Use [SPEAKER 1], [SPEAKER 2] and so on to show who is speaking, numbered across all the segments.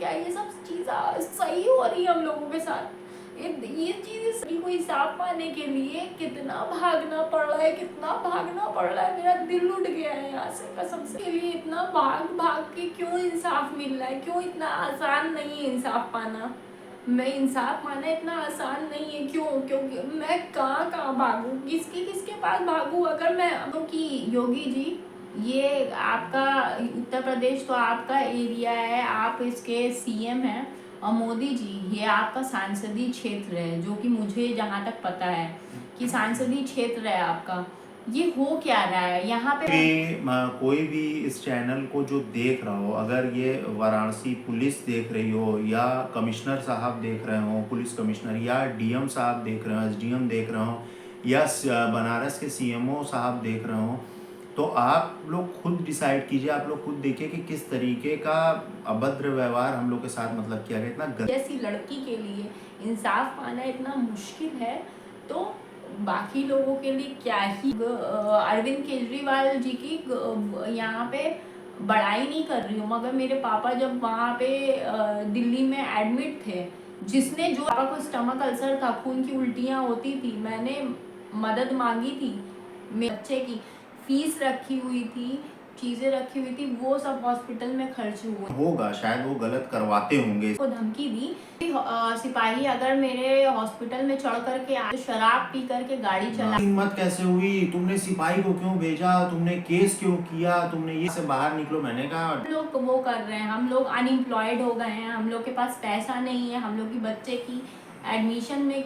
[SPEAKER 1] क्या ये सब चीज़ें सही हो रही है हम लोगों के साथ? ये चीज़ें सभी को इंसाफ पाने के लिए कितना भागना पड़ रहा है, कितना भागना पड़ रहा है, मेरा दिल उठ गया है यहाँ से कसम से। के लिए इतना भाग भाग के क्यों इंसाफ मिल रहा है? क्यों इतना आसान नहीं है इंसाफ पाना? मैं इंसाफ पाना इतना आसान नहीं है क्यों? क्योंकि मैं कहाँ कहाँ भागूँ, किसके किसके पास भागूँ? अगर मैं क्योंकि योगी जी, ये आपका उत्तर प्रदेश तो आपका एरिया है, आप इसके सीएम हैं, और मोदी जी ये आपका सांसदीय क्षेत्र है, जो कि मुझे जहाँ तक पता है कि सांसदीय क्षेत्र है आपका। ये हो क्या रहा है यहाँ पे?
[SPEAKER 2] कोई भी इस चैनल को जो देख रहा हो, अगर ये वाराणसी पुलिस देख रही हो या कमिश्नर साहब देख रहे हो, पुलिस कमिश्नर, या डीएम साहब देख रहे हो, एसडीएम देख रहे हो, या बनारस के सीएमओ साहब देख रहे हो, तो आप लोग खुद डिसाइड कीजिए, आप लोग खुद देखिए कि किस तरीके का अभद्र व्यवहार हम लोग के साथ मतलब किया गया। इतना
[SPEAKER 1] जैसी लड़की के लिए इंसाफ पाना इतना मुश्किल है, तो बाकी लोगों के लिए क्या ही। अरविंद केजरीवाल जी की यहाँ पे बड़ाई नहीं कर रही हूँ, मगर मेरे पापा जब वहाँ पे दिल्ली में एडमिट थे, जिसने जो पापा को स्टमक अल्सर था, खून की उल्टियाँ होती थी, मैंने मदद मांगी थी, मेरे बच्चे की फीस रखी हुई थी, चीज़ें रखी हुई थी, वो सब हॉस्पिटल में खर्च हुए।
[SPEAKER 2] होगा, शायद वो गलत करवाते होंगे।
[SPEAKER 1] को धमकी दी कि सिपाही अगर मेरे हॉस्पिटल में चढ़ करके आए, शराब पी करके गाड़ी चला।
[SPEAKER 2] हिम्मत कैसे हुई? तुमने सिपाही को क्यों भेजा? तुमने केस क्यों किया? तुमने ये से बाहर निकलो। मैंने कहा
[SPEAKER 1] हम लोग वो कर रहे हैं, हम लोग अनएम्प्लॉयड हो गए हैं, हम लोग के पास पैसा नहीं है, हम लोग की बच्चे की एडमिशन में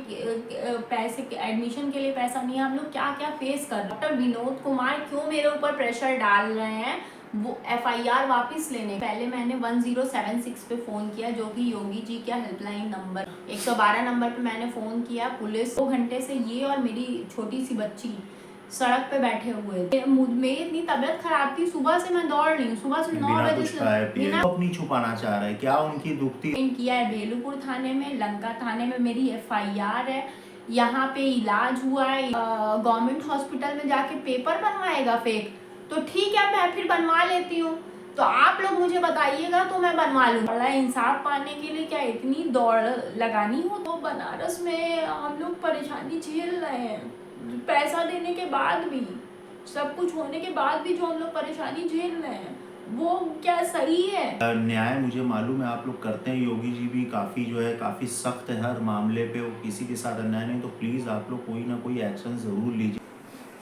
[SPEAKER 1] पैसे, एडमिशन के लिए पैसा नहीं है, हम लोग क्या क्या फेस कर रहे हैं। डॉक्टर विनोद कुमार क्यों मेरे ऊपर प्रेशर डाल रहे हैं वो एफआईआर वापस लेने? पहले मैंने 1076 पे फ़ोन किया, जो कि योगी जी का हेल्पलाइन नंबर, 112 नंबर पे मैंने फ़ोन किया। पुलिस 2 घंटे से ये और मेरी छोटी सी बच्ची सड़क पे बैठे हुए थे। मेरी इतनी तबीयत खराब थी, सुबह से मैं दौड़ रही हूँ, सुबह से 9 बजे से बिना
[SPEAKER 2] अपनी छुपाना चाह रहा है क्या उनकी दुखती
[SPEAKER 1] किया है। बेलूपुर थाने में, लंका थाने में मेरी एफआईआर है, यहाँ पे इलाज हुआ है। गवर्नमेंट हॉस्पिटल में जाके पेपर बनवाएगा फेक, तो ठीक है मैं फिर बनवा लेती हूँ, तो आप लोग मुझे बताइएगा तो मैं बनवा लूँ। बड़ा इंसाफ पाने के लिए क्या इतनी दौड़ लगानी हो? तो बनारस में हम लोग परेशानी झेल रहे हैं, पैसा देने के बाद भी, सब कुछ होने के बाद भी जो हम लोग परेशानी झेल रहे हैं, वो क्या सही है?
[SPEAKER 2] न्याय मुझे मालूम है आप लोग करते हैं। योगी जी भी काफ़ी जो है काफ़ी सख्त है हर मामले पे, वो किसी के साथ अन्याय नहीं, तो प्लीज़ आप लोग कोई ना कोई एक्शन ज़रूर लीजिए।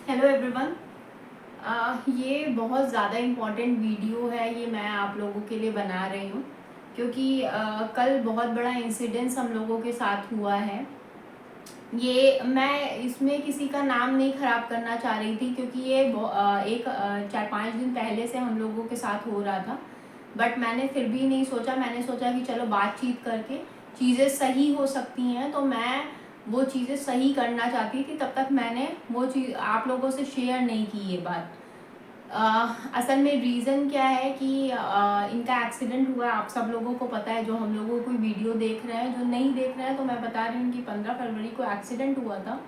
[SPEAKER 1] हेलो एवरीवन, ये बहुत ज़्यादा इम्पॉर्टेंट वीडियो है, ये मैं आप लोगों के लिए बना रही हूँ क्योंकि कल बहुत बड़ा इंसिडेंस हम लोगों के साथ हुआ है। ये मैं इसमें किसी का नाम नहीं ख़राब करना चाह रही थी, क्योंकि ये एक 4-5 दिन पहले से हम लोगों के साथ हो रहा था, बट मैंने फिर भी नहीं सोचा, मैंने सोचा कि चलो बातचीत करके चीज़ें सही हो सकती हैं, तो मैं वो चीज़ें सही करना चाहती थी। तब तक मैंने वो चीज़ आप लोगों से शेयर नहीं की ये बात। असल में रीज़न क्या है कि इनका एक्सीडेंट हुआ, आप सब लोगों को पता है, जो हम लोगों को वीडियो देख रहे हैं, जो नहीं देख रहे हैं तो मैं बता रही हूँ कि 15 फरवरी को एक्सीडेंट हुआ था।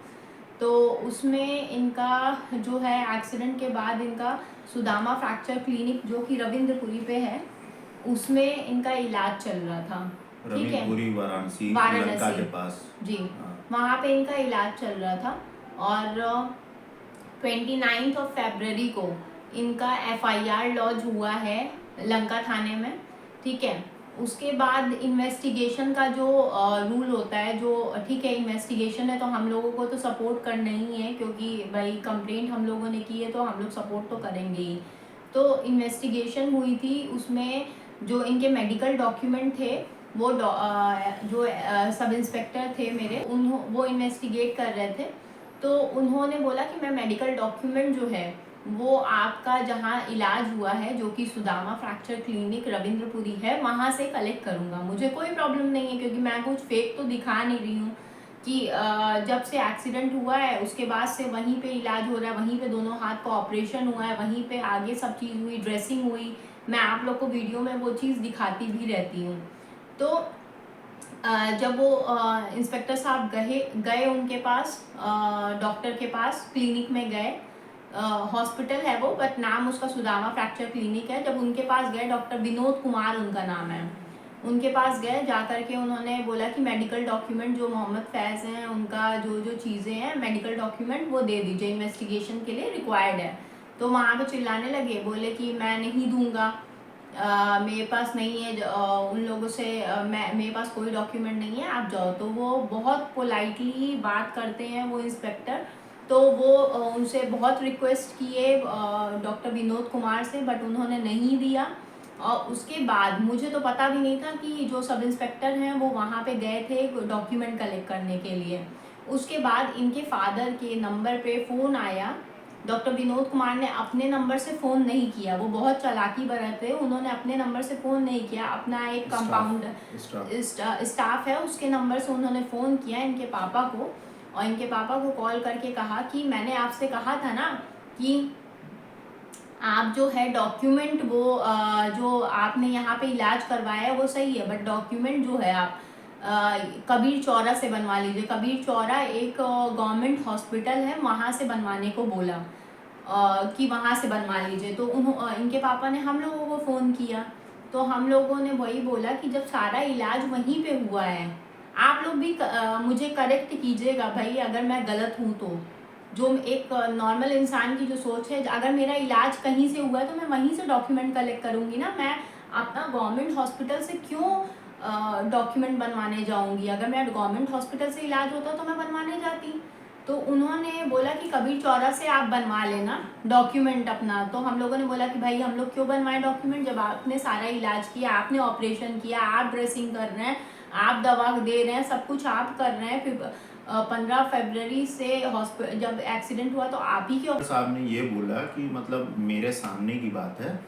[SPEAKER 1] तो उसमें इनका जो है, एक्सीडेंट के बाद इनका सुदामा फ्रैक्चर क्लिनिक, जो कि रविंद्रपुरी पे है, उसमें इनका इलाज चल रहा था। ठीक है,
[SPEAKER 2] वाराणसी
[SPEAKER 1] वाराणसी
[SPEAKER 2] के पास
[SPEAKER 1] जी, वहाँ पे इनका इलाज चल रहा था। और 29 फरवरी को इनका एफआईआर लॉन्च हुआ है लंका थाने में। ठीक है, उसके बाद इन्वेस्टिगेशन का जो रूल होता है, जो ठीक है इन्वेस्टिगेशन है तो हम लोगों को तो सपोर्ट करना ही है, क्योंकि भाई कंप्लेंट हम लोगों ने की है तो हम लोग सपोर्ट तो करेंगे ही। तो इन्वेस्टिगेशन हुई थी, उसमें जो इनके मेडिकल डॉक्यूमेंट थे, वो जो सब इंस्पेक्टर थे मेरे, वो इन्वेस्टिगेट कर रहे थे, तो उन्होंने बोला कि मैं मेडिकल डॉक्यूमेंट जो है वो आपका जहाँ इलाज हुआ है, जो कि सुदामा फ्रैक्चर क्लिनिक रविंद्रपुरी है, वहाँ से कलेक्ट करूँगा, मुझे कोई प्रॉब्लम नहीं है, क्योंकि मैं कुछ फेक तो दिखा नहीं रही हूँ कि जब से एक्सीडेंट हुआ है उसके बाद से वहीं पे इलाज हो रहा है, वहीं पे दोनों हाथ का ऑपरेशन हुआ है, वहीं पे आगे सब चीज़ हुई, ड्रेसिंग हुई, मैं आप लोग को वीडियो में वो चीज़ दिखाती भी रहती हूँ। तो जब वो इंस्पेक्टर साहब गए उनके पास, डॉक्टर के पास, क्लिनिक में गए, हॉस्पिटल है वो, बट नाम उसका सुदामा फ्रैक्चर क्लिनिक है। जब उनके पास गए, डॉक्टर विनोद कुमार उनका नाम है, उनके पास गए, जा कर के उन्होंने बोला कि मेडिकल डॉक्यूमेंट जो मोहम्मद फैज़ हैं उनका जो जो चीज़ें हैं मेडिकल डॉक्यूमेंट वो दे दीजिए, इन्वेस्टिगेशन के लिए रिक्वायर्ड है। तो वहाँ पे चिल्लाने लगे, बोले कि मैं नहीं दूंगा, मेरे पास नहीं है, उन लोगों से मेरे पास कोई डॉक्यूमेंट नहीं है, आप जाओ। तो वो बहुत पोलाइटली बात करते हैं वो इंस्पेक्टर। तो वो उनसे बहुत रिक्वेस्ट किए डॉक्टर विनोद कुमार से, बट उन्होंने नहीं दिया। और उसके बाद मुझे तो पता भी नहीं था कि जो सब इंस्पेक्टर हैं वो वहाँ पे गए थे डॉक्यूमेंट कलेक्ट करने के लिए। उसके बाद इनके फादर के नंबर पे फ़ोन आया। डॉक्टर विनोद कुमार ने अपने नंबर से फ़ोन नहीं किया, वो बहुत चालाकी बरते, उन्होंने अपने नंबर से फ़ोन नहीं किया, अपना एक कंपाउंड स्टाफ है उसके नंबर से उन्होंने फ़ोन किया इनके पापा को। और इनके पापा को कॉल करके कहा कि मैंने आपसे कहा था ना कि आप जो है डॉक्यूमेंट वो जो आपने यहाँ पे इलाज करवाया है वो सही है, बट डॉक्यूमेंट जो है आप कबीर चौरा से बनवा लीजिए। कबीर चौरा एक गवर्नमेंट हॉस्पिटल है, वहाँ से बनवाने को बोला कि वहाँ से बनवा लीजिए। तो इनके पापा ने हम लोगों को फ़ोन किया, तो हम लोगों ने वही बोला कि जब सारा इलाज वहीं पे हुआ है, आप लोग भी मुझे करेक्ट कीजिएगा भाई अगर मैं गलत हूँ तो। जो एक नॉर्मल इंसान की जो सोच है, अगर मेरा इलाज कहीं से हुआ है तो मैं वहीं से डॉक्यूमेंट कलेक्ट करूँगी ना, मैं अपना गवर्नमेंट हॉस्पिटल से क्यों डॉक्यूमेंट बनवाने जाऊँगी। अगर मेरा गवर्नमेंट हॉस्पिटल से इलाज होता तो मैं बनवाने जाती। तो उन्होंने बोला कि कबीर चौरा से आप बनवा लेना डॉक्यूमेंट अपना। तो हम लोगों ने बोला कि भाई हम लोग क्यों बनवाएं डॉक्यूमेंट, जब आपने सारा इलाज किया, आपने ऑपरेशन किया, आप ड्रेसिंग कर रहे हैं, आप दवा दे रहे हैं, सब कुछ आप कर रहे हैं। फिर 15 फरवरी से हॉस्पिटल जब एक्सीडेंट हुआ तो आप ही के
[SPEAKER 2] साहब ने ये बोला कि मतलब मेरे सामने की बात है,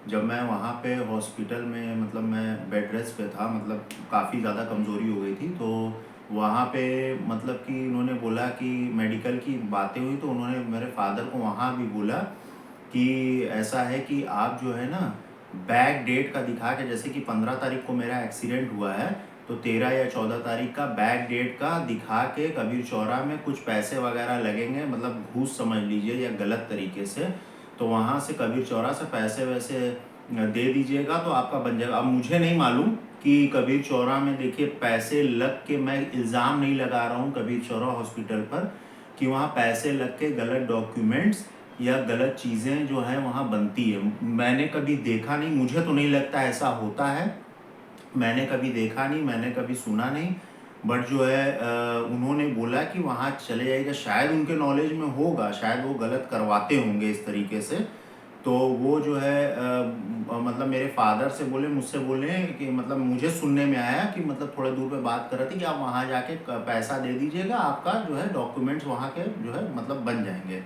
[SPEAKER 2] जब मैं वहाँ पे हॉस्पिटल में मतलब मैं बेड रेस्ट पे था, मतलब काफ़ी ज़्यादा कमज़ोरी हो गई थी, तो वहाँ पे मतलब कि उन्होंने बोला कि मेडिकल की बातें हुई, तो उन्होंने मेरे फादर को वहाँ भी बोला कि ऐसा है कि आप जो है ना बैक डेट का दिखा के, जैसे कि 15 तारीख को मेरा एक्सीडेंट हुआ है, तो 13 या 14 तारीख का बैक डेट का दिखा के कबीर चौरा में कुछ पैसे वगैरह लगेंगे, मतलब घूस समझ लीजिए या गलत तरीके से, तो वहाँ से कबीर चौरा से पैसे वैसे दे दीजिएगा तो आपका बन जाएगा। अब मुझे नहीं मालूम कि कबीर चौरा में देखिए पैसे लग के, मैं इल्ज़ाम नहीं लगा रहा हूँ कबीर चौरा हॉस्पिटल पर कि वहाँ पैसे लग के गलत डॉक्यूमेंट्स या गलत चीज़ें जो है वहाँ बनती है। मैंने कभी देखा नहीं, मुझे तो नहीं लगता ऐसा होता है, मैंने कभी देखा नहीं, मैंने कभी सुना नहीं, बट जो है उन्होंने बोला कि वहाँ चले जाइएगा, शायद उनके नॉलेज में होगा, शायद वो गलत करवाते होंगे इस तरीके से। तो वो जो है मतलब मेरे फादर से बोले, मुझसे बोले कि मतलब मुझे सुनने में आया कि मतलब थोड़ा दूर पे बात कर रहे थे कि आप वहाँ जाके पैसा दे दीजिएगा, आपका जो है डॉक्यूमेंट्स वहाँ के जो है मतलब बन जाएंगे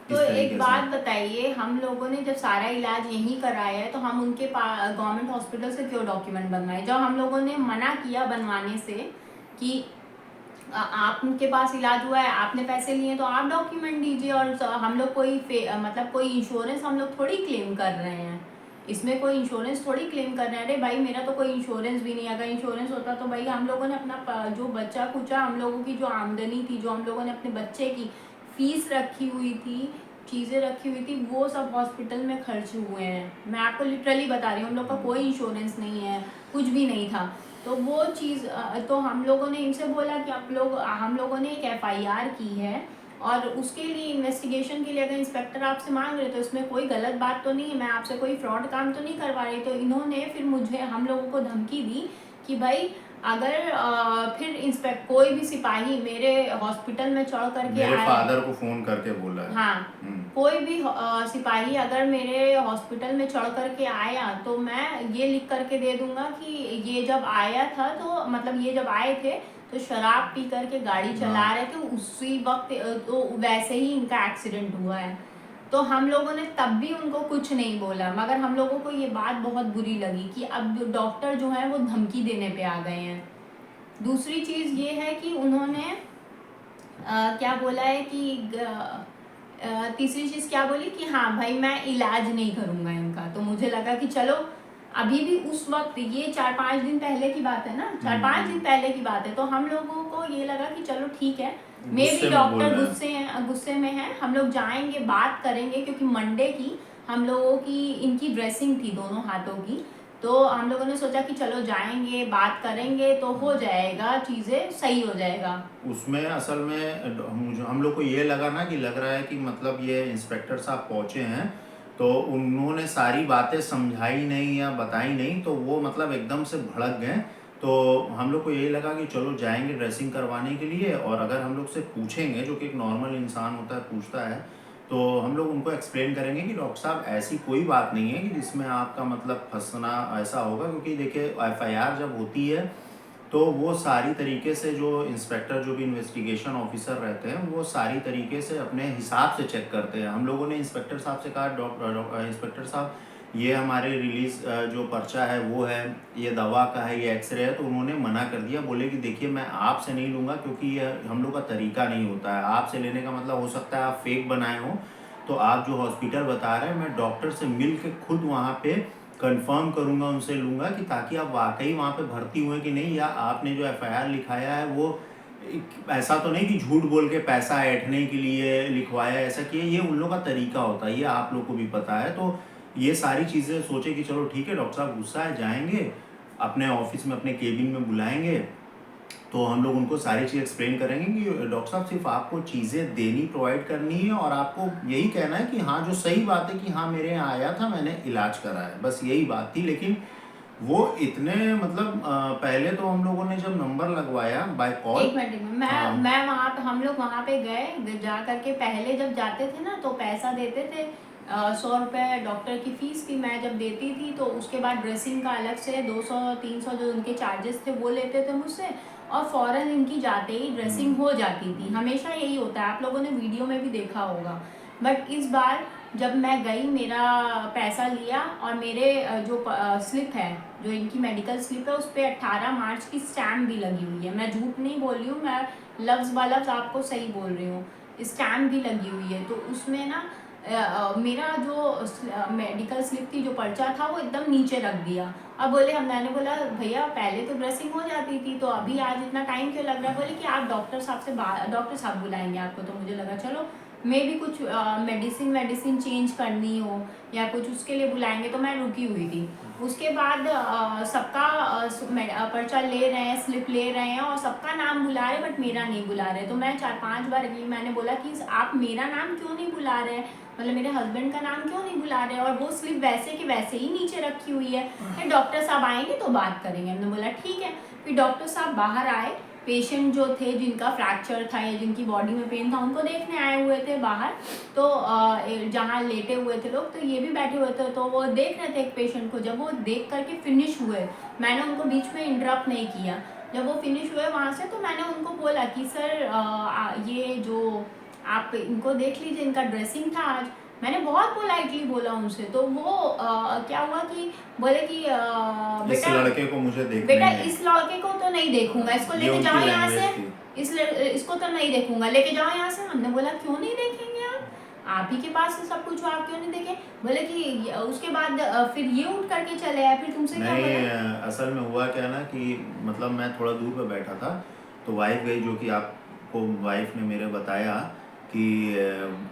[SPEAKER 1] तो
[SPEAKER 2] इस
[SPEAKER 1] एक
[SPEAKER 2] तरीके से।
[SPEAKER 1] बात बताइए, हम लोगों ने जब सारा इलाज यहीं कराया है तो हम उनके गवर्नमेंट हॉस्पिटल से क्यों डॉक्यूमेंट बनवाए? जब हम लोगों ने मना किया बनवाने से कि आपके पास इलाज हुआ है, आपने पैसे लिए तो आप डॉक्यूमेंट दीजिए, और हम लोग कोई मतलब कोई इंश्योरेंस हम लोग थोड़ी क्लेम कर रहे हैं, इसमें कोई इंश्योरेंस थोड़ी क्लेम कर रहे हैं। अरे भाई मेरा तो कोई इंश्योरेंस भी नहीं, अगर इंश्योरेंस होता तो भाई हम लोगों ने अपना जो बच्चा कुचा, हम लोगों की जो आमदनी थी, जो हम लोगों ने अपने बच्चे की फीस रखी हुई थी, चीज़ें रखी हुई थी, वो सब हॉस्पिटल में खर्च हुए हैं। मैं आपको लिटरली बता रही हूँ, हम लोग का कोई इंश्योरेंस नहीं है, कुछ भी नहीं था। तो वो चीज़ तो हम लोगों ने इनसे बोला कि हम लोगों ने एक एफआईआर की है, और उसके लिए इन्वेस्टिगेशन के लिए अगर इंस्पेक्टर आपसे मांग रहे तो इसमें कोई गलत बात तो नहीं है, मैं आपसे कोई फ्रॉड काम तो नहीं करवा रही। तो इन्होंने फिर मुझे हम लोगों को धमकी दी कि भाई अगर फिर कोई भी सिपाही मेरे हॉस्पिटल में चढ़ करके
[SPEAKER 2] मेरे
[SPEAKER 1] आए,
[SPEAKER 2] फादर को फ़ोन करके बोला है।
[SPEAKER 1] हाँ, कोई भी सिपाही अगर मेरे हॉस्पिटल में चढ़ करके आया तो मैं ये लिख करके दे दूंगा कि ये जब आया था, तो मतलब ये जब आए थे तो शराब पी करके गाड़ी चला रहे थे, उसी वक्त तो वैसे ही इनका एक्सीडेंट हुआ है। तो हम लोगों ने तब भी उनको कुछ नहीं बोला, मगर हम लोगों को ये बात बहुत बुरी लगी कि अब डॉक्टर जो है वो धमकी देने पे आ गए हैं। दूसरी चीज़ ये है कि उन्होंने क्या बोला है कि तीसरी चीज़ क्या बोली कि हाँ भाई मैं इलाज नहीं करूँगा इनका। तो मुझे लगा कि चलो, अभी भी उस वक्त ये 4-5 दिन पहले की बात है ना, 4-5 दिन पहले की बात है, तो हम लोगों को ये लगा कि चलो ठीक है, मे भी डॉक्टर गुस्से में है, हम लोग जाएंगे, बात करेंगे, क्योंकि मंडे की हम लोगों की इनकी ड्रेसिंग थी दोनों हाथों की, तो हम लोगों ने सोचा कि चलो जाएंगे, बात करेंगे तो हो जाएगा, चीज़ें सही हो जाएगा।
[SPEAKER 2] उसमें असल में हम लोग को ये लगा ना कि लग रहा है कि मतलब ये इंस्पेक्टर साहब पहुँचे हैं तो उन्होंने सारी बातें समझाई नहीं या बताई नहीं, तो वो मतलब एकदम से भड़क गए। तो हम लोग को यही लगा कि चलो जाएंगे ड्रेसिंग करवाने के लिए, और अगर हम लोग से पूछेंगे, जो कि एक नॉर्मल इंसान होता है पूछता है, तो हम लोग उनको एक्सप्लेन करेंगे कि डॉक्टर साहब ऐसी कोई बात नहीं है कि जिसमें आपका मतलब फंसना ऐसा होगा, क्योंकि देखिए एफआईआर जब होती है तो वो सारी तरीके से जो इंस्पेक्टर, जो भी इन्वेस्टिगेशन ऑफिसर रहते हैं, वो सारी तरीके से अपने हिसाब से चेक करते हैं। हम लोगों ने इंस्पेक्टर साहब से कहा, इंस्पेक्टर साहब ये हमारे रिलीज जो पर्चा है वो है, ये दवा का है, ये एक्सरे है, तो उन्होंने मना कर दिया। बोले कि देखिए मैं आपसे नहीं लूँगा क्योंकि ये हम लोग का तरीका नहीं होता है। आपसे लेने का मतलब हो सकता है आप फेक बनाए हो, तो आप जो हॉस्पिटल बता रहे हैं मैं डॉक्टर से मिल के खुद वहाँ पे कंफर्म करूँगा, उनसे लूँगा कि ताकि आप वाकई वहाँ पे भर्ती हुए कि नहीं, या आपने जो एफआईआर लिखाया है वो ऐसा तो नहीं कि झूठ बोल के पैसा ऐंठने के लिए लिखवाया, ऐसा किया। ये उन लोग का तरीका होता है, ये आप लोग को भी पता है। तो ये सारी चीज़ें सोचे कि चलो ठीक है, डॉक्टर साहब गुस्सा है, जाएंगे अपने ऑफिस में, अपने केबिन में बुलाएंगे, तो हम लोग उनको सारी चीज़ एक्सप्लेन करेंगे कि डॉक्टर साहब सिर्फ आपको चीज़ें देनी, प्रोवाइड करनी है, और आपको यही कहना है कि हाँ जो सही बात है कि हाँ मेरे यहाँ आया था, मैंने इलाज करा है, बस यही बात थी। लेकिन वो इतने मतलब पहले तो हम लोगों ने जब नंबर लगवाया बाय कॉल,
[SPEAKER 1] एक मिनट में मैं वहाँ पे, हम लोग वहाँ पे गए, जा करके पहले जब जाते थे ना तो पैसा देते थे, 100 रुपये डॉक्टर की फीस थी, मैं जब देती थी तो उसके बाद ड्रेसिंग का अलग से 200-300 जो उनके चार्जेस थे वो लेते थे मुझसे, और फ़ौरन इनकी जाते ही ड्रेसिंग हो जाती थी। हमेशा यही होता है, आप लोगों ने वीडियो में भी देखा होगा। बट इस बार जब मैं गई, मेरा पैसा लिया और मेरे जो स्लिप है, जो इनकी मेडिकल स्लिप है, उस पर 18 मार्च की स्टैम्प भी लगी हुई है। मैं झूठ नहीं बोल रही हूँ, मैं लफ्ज़ ब लफ्ज़ आपको सही बोल रही हूँ, स्टैम्प भी लगी हुई है। तो उसमें ना मेरा जो मेडिकल स्लिप थी, जो पर्चा था, वो एकदम नीचे रख दिया। अब बोले, हम मैंने बोला भैया पहले तो ड्रेसिंग हो जाती थी, तो अभी आज इतना टाइम क्यों लग रहा है? बोले कि आप डॉक्टर साहब से डॉक्टर साहब बुलाएंगे आपको। तो मुझे लगा चलो मे भी कुछ मेडिसिन चेंज करनी हो या कुछ, उसके लिए बुलाएंगे, तो मैं रुकी हुई थी। उसके बाद सबका पर्चा ले रहे हैं, स्लिप ले रहे हैं, और सबका नाम बुला रहे, बट मेरा नहीं बुला रहे। तो मैं 4-5 बार गई, मैंने बोला कि आप मेरा नाम क्यों नहीं बुला रहे हैं, मतलब मेरे हस्बैंड का नाम क्यों नहीं बुला रहे, और वो स्लिप वैसे कि वैसे ही नीचे रखी हुई है। फिर डॉक्टर साहब आएंगे तो बात करेंगे, हमने बोला ठीक है। फिर डॉक्टर साहब बाहर आए, पेशेंट जो थे जिनका फ्रैक्चर था या जिनकी बॉडी में पेन था, उनको देखने आए हुए थे बाहर। तो जहाँ लेटे हुए थे लोग, तो ये भी बैठे हुए थे, तो वो देख रहे थे एक पेशेंट को। जब वो देख करके फिनिश हुए, मैंने उनको बीच में इंटरप्ट नहीं किया। जब वो फिनिश हुए वहाँ से, तो मैंने उनको बोला कि सर ये जो आप इनको देख लीजिए, इनका ड्रेसिंग था आज। मैंने बहुत पोलाइटली बोला उनसे। तो वो क्या हुआ कि बोले कि
[SPEAKER 2] इस
[SPEAKER 1] बेटा
[SPEAKER 2] लड़के को मुझे देखना
[SPEAKER 1] बेटा
[SPEAKER 2] है,
[SPEAKER 1] इस लड़के को तो नहीं देखूंगा, इसको
[SPEAKER 2] ये
[SPEAKER 1] लेके
[SPEAKER 2] उनकी
[SPEAKER 1] जाओ यहाँ से,
[SPEAKER 2] लैंग्वेज थी।
[SPEAKER 1] इसको तो नहीं देखूंगा, लेके जाओ यहाँ से। हमने बोला क्यों नहीं देखेंगे आप ही के पास से सब कुछ हो, आप क्यों नहीं देखे? बोले कि उसके बाद फिर ये उठ करके चले आए। फिर तुमसे क्या
[SPEAKER 2] नहीं,
[SPEAKER 1] बोला?
[SPEAKER 2] असल में हुआ क्या ना कि मतलब मैं थोड़ा दूर पे बैठा था, तो वाइफ गई, जो कि आपको वाइफ ने मेरे बताया कि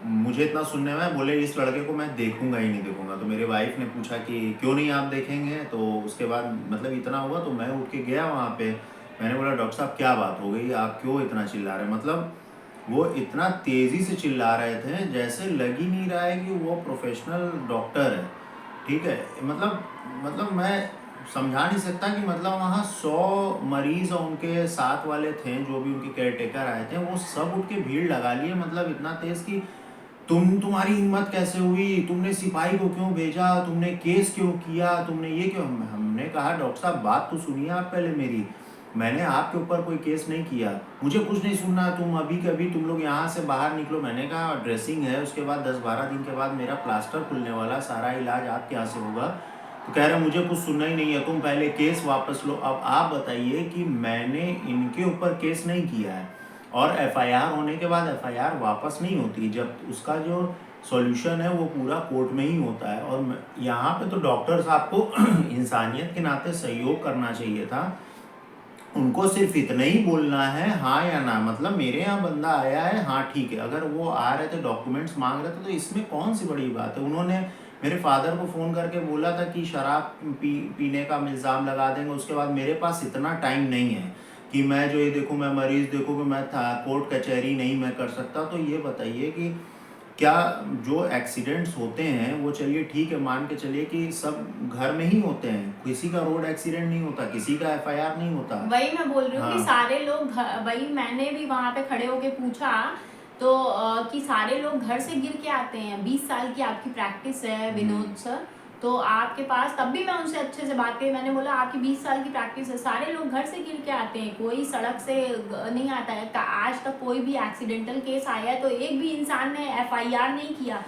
[SPEAKER 2] मुझे इतना सुनने में बोले इस लड़के को मैं देखूंगा ही नहीं देखूंगा। तो मेरे वाइफ ने पूछा कि क्यों नहीं आप देखेंगे? तो उसके बाद मतलब इतना हुआ, तो मैं उठ के गया वहाँ पे। मैंने बोला डॉक्टर साहब क्या बात हो गई, आप क्यों इतना चिल्ला रहे हैं? मतलब वो इतना तेज़ी से चिल्ला रहे थे जैसे लग ही नहीं रहा है कि वो प्रोफेशनल डॉक्टर है। ठीक है, मतलब मैं समझा नहीं सकता कि मतलब वहाँ 100 मरीज और उनके साथ वाले थे, जो भी उनके केयर टेकर आए थे, वो सब उठ के भीड़ लगा लिए, मतलब इतना तेज़ कि तुम्हारी हिम्मत कैसे हुई, तुमने सिपाही को क्यों भेजा, तुमने केस क्यों किया, तुमने ये क्यों? हमने कहा डॉक्टर साहब बात तो सुनिए आप पहले मेरी, मैंने आपके ऊपर कोई केस नहीं किया, मुझे कुछ नहीं सुनना, तुम अभी कभी तुम लोग यहाँ से बाहर निकलो। मैंने कहा ड्रेसिंग है, उसके बाद 10-12 दिन के बाद मेरा प्लास्टर खुलने वाला, सारा इलाज आपके यहाँ से होगा। तो कह रहे मुझे कुछ सुनना ही नहीं है, तुम पहले केस वापस लो। अब आप बताइए कि मैंने इनके ऊपर केस नहीं किया है, और एफआईआर होने के बाद एफआईआर वापस नहीं होती, जब उसका जो सॉल्यूशन है वो पूरा कोर्ट में ही होता है। और यहाँ पे तो डॉक्टर साहब को इंसानियत के नाते सहयोग करना चाहिए था, उनको सिर्फ इतना ही बोलना है हाँ या ना, मतलब मेरे यहाँ बंदा आया है, हाँ ठीक है। अगर वो आ रहे थे डॉक्यूमेंट्स मांग रहे थे तो इसमें कौन सी बड़ी बात है? उन्होंने मेरे फादर को फ़ोन करके बोला था कि शराब पीने का इल्ज़ाम लगा देंगे। उसके बाद मेरे पास इतना टाइम नहीं है कि मैं जो ये देखूँ, मैं मरीज़ देखूँ, कि मैं था कोर्ट कचहरी नहीं मैं कर सकता। तो ये बताइए कि क्या जो एक्सीडेंट्स होते हैं वो, चलिए ठीक है, मान के चलिए कि सब घर में ही होते हैं, किसी का रोड एक्सीडेंट नहीं होता, किसी का एफआईआर नहीं होता।
[SPEAKER 1] वही मैं बोल रही हूँ कि
[SPEAKER 2] हाँ।
[SPEAKER 1] सारे लोग वही मैंने भी वहां पे खड़े होके पूछा तो कि सारे लोग घर से गिर के आते हैं। 20 साल की आपकी प्रैक्टिस है विनोद सर, तो आपके पास, तब भी मैं उनसे अच्छे से बात करी, मैंने बोला आपकी 20 साल की प्रैक्टिस है, सारे लोग घर से गिर के आते हैं, कोई सड़क से नहीं आता है। आज तक कोई भी एक्सीडेंटल केस आया है तो एक भी इंसान ने एफआईआर नहीं किया,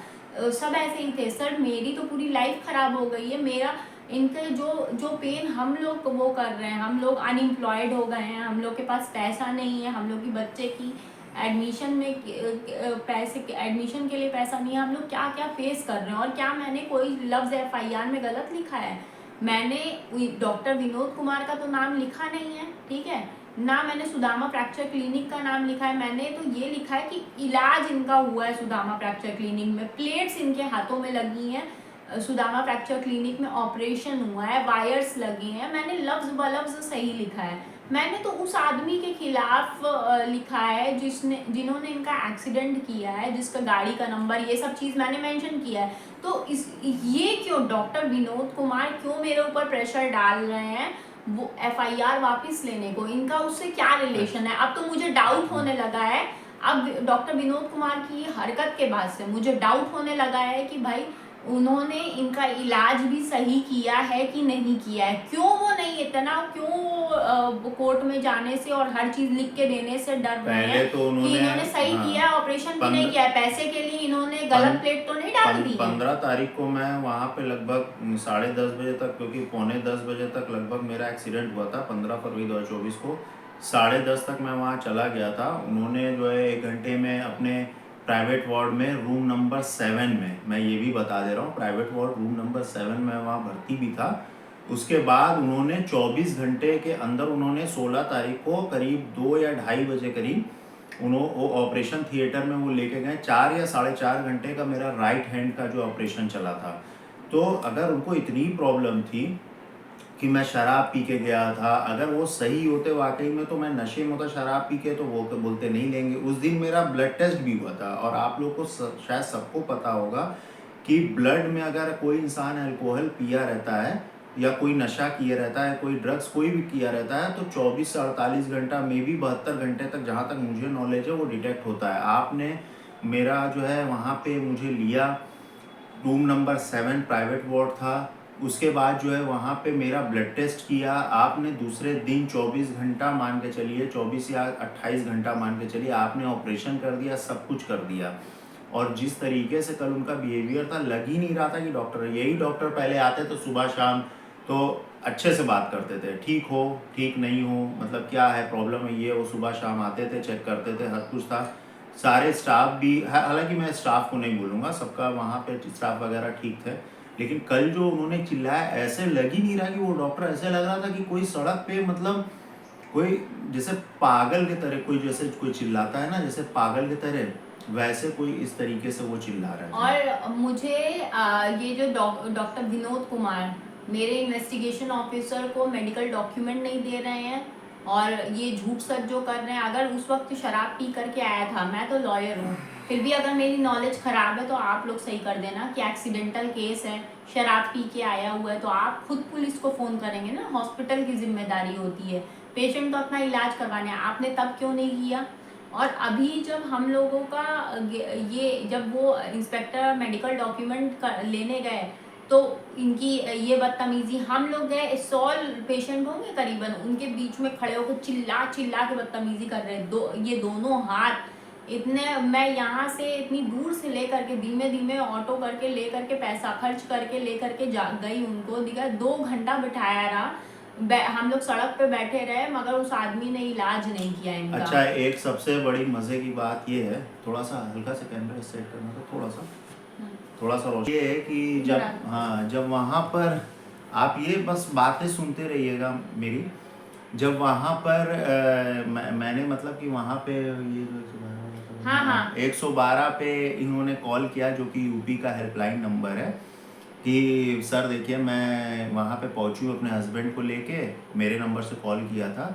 [SPEAKER 1] सब ऐसे ही थे। सर मेरी तो पूरी लाइफ खराब हो गई है, मेरा इनके जो जो पेन हम लोग वो कर रहे हैं, हम लोग अनएम्प्लॉयड हो गए हैं, हम लोग के पास पैसा नहीं है, हम लोग की बच्चे की एडमिशन में पैसे, एडमिशन के लिए पैसा नहीं है, हम लोग क्या क्या फेस कर रहे हैं। और क्या मैंने कोई लफ्ज़ एफआईआर में गलत लिखा है? मैंने डॉक्टर विनोद कुमार का तो नाम लिखा नहीं है, ठीक है ना, मैंने सुदामा फ्रैक्चर क्लिनिक का नाम लिखा है। मैंने तो ये लिखा है कि इलाज इनका हुआ है सुदामा फ्रैक्चर क्लिनिक में, प्लेट्स इनके हाथों में लगी हैं, सुदामा फ्रैक्चर क्लिनिक में ऑपरेशन हुआ है, वायर्स लगे हैं, मैंने लफ्ज़ ब लफ्ज़ सही लिखा है। मैंने तो उस आदमी के खिलाफ लिखा है जिन्होंने इनका एक्सीडेंट किया है, जिसका गाड़ी का नंबर, ये सब चीज़ मैंने मेंशन किया है। तो ये क्यों डॉक्टर विनोद कुमार क्यों मेरे ऊपर प्रेशर डाल रहे हैं वो एफआईआर वापस लेने को? इनका उससे क्या रिलेशन है? अब तो मुझे डाउट होने लगा है, अब डॉक्टर विनोद कुमार की हरकत के बाद से मुझे डाउट होने लगा है कि भाई उन्होंने इनका इलाज भी सही किया है कि नहीं किया है। क्यों वो नहीं, इतना क्यों वो कोर्ट में जाने से और हर चीज लिख के देने से डर रहे
[SPEAKER 2] पहले
[SPEAKER 1] हैं
[SPEAKER 2] तो
[SPEAKER 1] कि इन्होंने सही
[SPEAKER 2] हाँ,
[SPEAKER 1] किया, ऑपरेशन भी नहीं किया है, पैसे के लिए इन्होंने गलत प्लेट तो नहीं डाल दी है।
[SPEAKER 2] 15 तारीख को मैं वहाँ पे लगभग 10:30 बजे तक, क्योंकि 9:45 बजे तक लगभग मेरा एक्सीडेंट हुआ था 15 फरवरी 2024 को, 10:30 तक मैं वहाँ चला गया था। उन्होंने जो है 1 घंटे में अपने प्राइवेट वार्ड में रूम नंबर 7 में, मैं ये भी बता दे रहा हूँ, प्राइवेट वार्ड रूम नंबर 7 में वहाँ भर्ती भी था। उसके बाद उन्होंने 24 घंटे के अंदर उन्होंने 16 तारीख को करीब 2 या 2:30 बजे करीब वो ऑपरेशन थिएटर में वो लेके गए। 4 या 4.5 घंटे का मेरा राइट हैंड का जो ऑपरेशन चला था। तो अगर उनको इतनी प्रॉब्लम थी कि मैं शराब पी के गया था, अगर वो सही होते वाकई में, तो मैं नशे में होता शराब पी के, तो वो बोलते नहीं लेंगे। उस दिन मेरा ब्लड टेस्ट भी हुआ था, और आप लोग को शायद सबको पता होगा कि ब्लड में अगर कोई इंसान अल्कोहल पिया रहता है या कोई नशा किया रहता है, कोई ड्रग्स कोई भी किया रहता है, तो 24 से 48 घंटा में भी 72 घंटे तक, जहाँ तक मुझे नॉलेज है, वो डिटेक्ट होता है। आपने मेरा जो है वहाँ पे मुझे लिया, रूम नंबर 7 प्राइवेट वार्ड था। उसके बाद जो है वहाँ पे मेरा ब्लड टेस्ट किया। आपने दूसरे दिन 24 घंटा मान के चलिए, 24 या 28 घंटा मान के चलिए, आपने ऑपरेशन कर दिया, सब कुछ कर दिया। और जिस तरीके से कल उनका बिहेवियर था, लग ही नहीं रहा था कि डॉक्टर, यही डॉक्टर पहले आते तो सुबह शाम तो अच्छे से बात करते थे, ठीक हो, ठीक नहीं हो, मतलब क्या है, प्रॉब्लम है ये, वो सुबह शाम आते थे, चेक करते थे, हर कुछ था। सारे स्टाफ भी, हालांकि मैं स्टाफ को नहीं बोलूँगा, सबका वहाँ पे स्टाफ वगैरह ठीक थे, लेकिन कल जो उन्होंने चिल्लाया, ऐसे लग ही नहीं रहा कि वो डॉक्टर, ऐसे लग रहा था कि कोई सड़क पे, मतलब कोई जैसे पागल की तरह, कोई जैसे कोई चिल्लाता है ना, जैसे पागल की तरह, वैसे कोई इस तरीके से वो चिल्ला रहे थे।
[SPEAKER 1] और मुझे ये जो डॉक्टर विनोद कुमार मेरे इन्वेस्टिगेशन ऑफिसर को मेडिकल डॉक्यूमेंट नहीं दे रहे हैं, और ये झूठ सच जो कर रहे हैं। अगर उस वक्त शराब पी करके आया था, मैं तो लॉयर हूँ, फिर भी अगर मेरी नॉलेज ख़राब है तो आप लोग सही कर देना कि एक्सीडेंटल केस है, शराब पी के आया हुआ है, तो आप खुद पुलिस को फ़ोन करेंगे ना, हॉस्पिटल की जिम्मेदारी होती है, पेशेंट तो अपना इलाज करवाने, आपने तब क्यों नहीं किया? और अभी जब हम लोगों का ये जब वो इंस्पेक्टर मेडिकल डॉक्यूमेंट लेने गए, तो इनकी ये बदतमीजी, हम लोग गए, 100 पेशेंट होंगे करीबन, उनके बीच में खड़े होकर चिल्ला चिल्ला के बदतमीजी कर रहे हैं। ये दोनों हाथ इतने, मैं यहाँ से इतनी दूर से लेकर के धीमे धीमे ऑटो करके लेकर के पैसा खर्च करके लेकर के जा गई, उनको दिखा 2 घंटा बिठाया रहा, हम लोग सड़क पे बैठे रहे, मगर उस आदमी ने इलाज नहीं किया इनका।
[SPEAKER 2] अच्छा, एक सबसे बड़ी मज़े की बात ये है, थोड़ा सा हल्का से कैमरा सेट करना था, थोड़ा सा रोशनी, ये है कि जब, हाँ, जब वहाँ पर आप ये बस बातें सुनते रहिएगा मेरी, जब वहाँ पर मैंने मतलब कि वहाँ पे ये जो
[SPEAKER 1] हाँ
[SPEAKER 2] 112 पे इन्होंने कॉल किया, जो कि यूपी का हेल्पलाइन नंबर है, कि सर देखिए मैं वहाँ पे पहुँची हूँ अपने हस्बैंड को लेके, मेरे नंबर से कॉल किया था,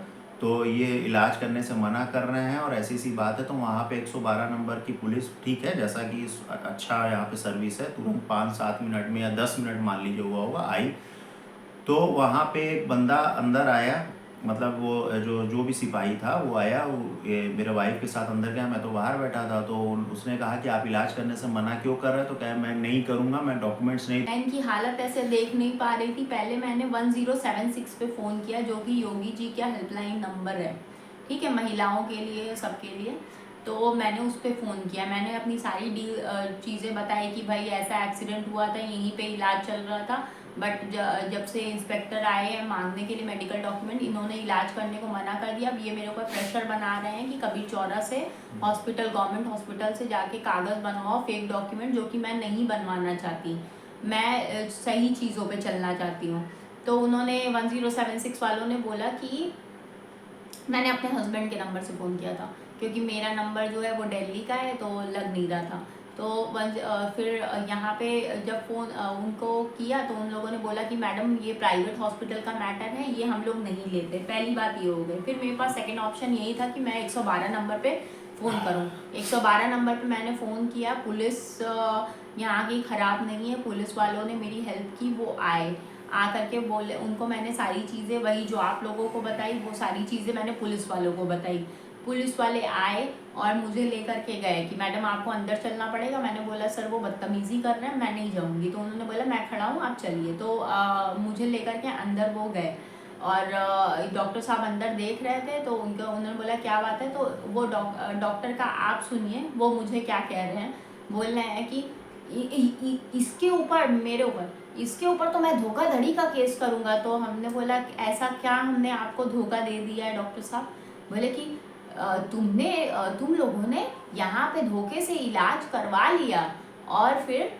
[SPEAKER 2] तो ये इलाज करने से मना कर रहे हैं और ऐसी-ऐसी बात है। तो वहाँ पे 112 नंबर की पुलिस, ठीक है, जैसा कि अच्छा यहाँ पे सर्विस है, तुरंत 5-7 मिनट में या 10 मिनट मान लीजिए हुआ होगा, आई। तो वहाँ पे एक बंदा अंदर आया, मतलब वो जो जो भी सिपाही था वो आया, ये मेरे वाइफ के साथ अंदर गया, मैं तो बाहर बैठा था। तो उसने कहा कि आप इलाज करने से मना क्यों कर रहे हैं? तो कहा मैं नहीं करूँगा, मैं डॉक्यूमेंट्स नहीं।
[SPEAKER 1] मैं इनकी हालत ऐसे देख नहीं पा रही थी। पहले मैंने 1076 पे फ़ोन किया, जो कि योगी जी का हेल्पलाइन नंबर है, ठीक है, महिलाओं के लिए, सबके लिए। तो मैंने उस पे फ़ोन किया, मैंने अपनी सारी चीज़ें बताई कि भाई ऐसा एक्सीडेंट हुआ था, यहीं पे इलाज चल रहा था, बट जब से इंस्पेक्टर आए हैं मांगने के लिए मेडिकल डॉक्यूमेंट, इन्होंने इलाज करने को मना कर दिया। अब ये मेरे ऊपर प्रेशर बना रहे हैं कि कबीर चौरा से हॉस्पिटल, गवर्नमेंट हॉस्पिटल से जाके कागज़ बनवाओ, फेक डॉक्यूमेंट, जो कि मैं नहीं बनवाना चाहती। मैं सही चीज़ों पे चलना चाहती हूँ। तो उन्होंने 1076 वालों ने बोला कि मैंने अपने हस्बैंड के नंबर से फ़ोन किया था, क्योंकि मेरा नंबर जो है वो दिल्ली का है, तो लग नहीं रहा था। तो फिर यहाँ पे जब फ़ोन उनको किया, तो उन लोगों ने बोला कि मैडम ये प्राइवेट हॉस्पिटल का मैटर है, ये हम लोग नहीं लेते। पहली बात ये हो गई। फिर मेरे पास सेकंड ऑप्शन यही था कि मैं 112 नंबर पे फ़ोन करूँ। 112 नंबर पे मैंने फ़ोन किया, पुलिस यहाँ की ख़राब नहीं है, पुलिस वालों ने मेरी हेल्प की, वो आए, आ करके बोले, उनको मैंने सारी चीज़ें वही जो आप लोगों को बताई, वो सारी चीज़ें मैंने पुलिस वालों को बताई। पुलिस वाले आए और मुझे लेकर के गए कि मैडम आपको अंदर चलना पड़ेगा। मैंने बोला सर वो बदतमीज़ी कर रहे हैं, मैं नहीं जाऊँगी। तो उन्होंने बोला मैं खड़ा हूँ, आप चलिए। तो मुझे लेकर के अंदर वो गए, और डॉक्टर साहब अंदर देख रहे थे। तो उन्होंने बोला क्या बात है? तो वो डॉक्टर का आप सुनिए, वो मुझे क्या कह रहे हैं। बोल रहे हैं कि इसके ऊपर, मेरे ऊपर, इसके ऊपर तो मैं धोखाधड़ी का केस करूँगा। तो हमने बोला ऐसा क्या हमने आपको धोखा दे दिया है डॉक्टर साहब? बोले कि तुम लोगों ने यहाँ पे धोखे से इलाज करवा लिया, और फिर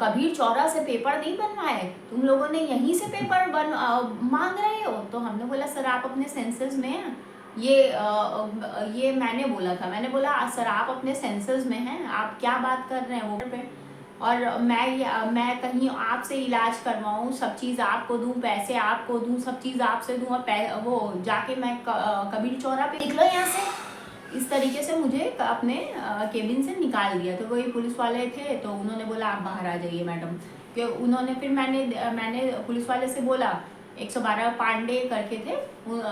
[SPEAKER 1] कबीर चौरा से पेपर नहीं बनवाए, तुम लोगों ने यहीं से पेपर मांग रहे हो। तो हमने बोला सर आप अपने सेंसेस में हैं? ये मैंने बोला था, मैंने बोला सर आप अपने सेंसेस में हैं, आप क्या बात कर रहे हैं वो पे? और मैं कहीं आपसे इलाज करवाऊँ, सब चीज़ आपको दूँ, पैसे आपको दूँ, सब चीज़ आपसे दूँ, और वो जाके मैं कबीर चौरा पे निकलो यहाँ से। इस तरीके से मुझे अपने केबिन से निकाल दिया। तो वही पुलिस वाले थे, तो उन्होंने बोला आप बाहर आ जाइए मैडम। कि उन्होंने फिर मैंने पुलिस वाले से बोला, 112 पांडे करके थे,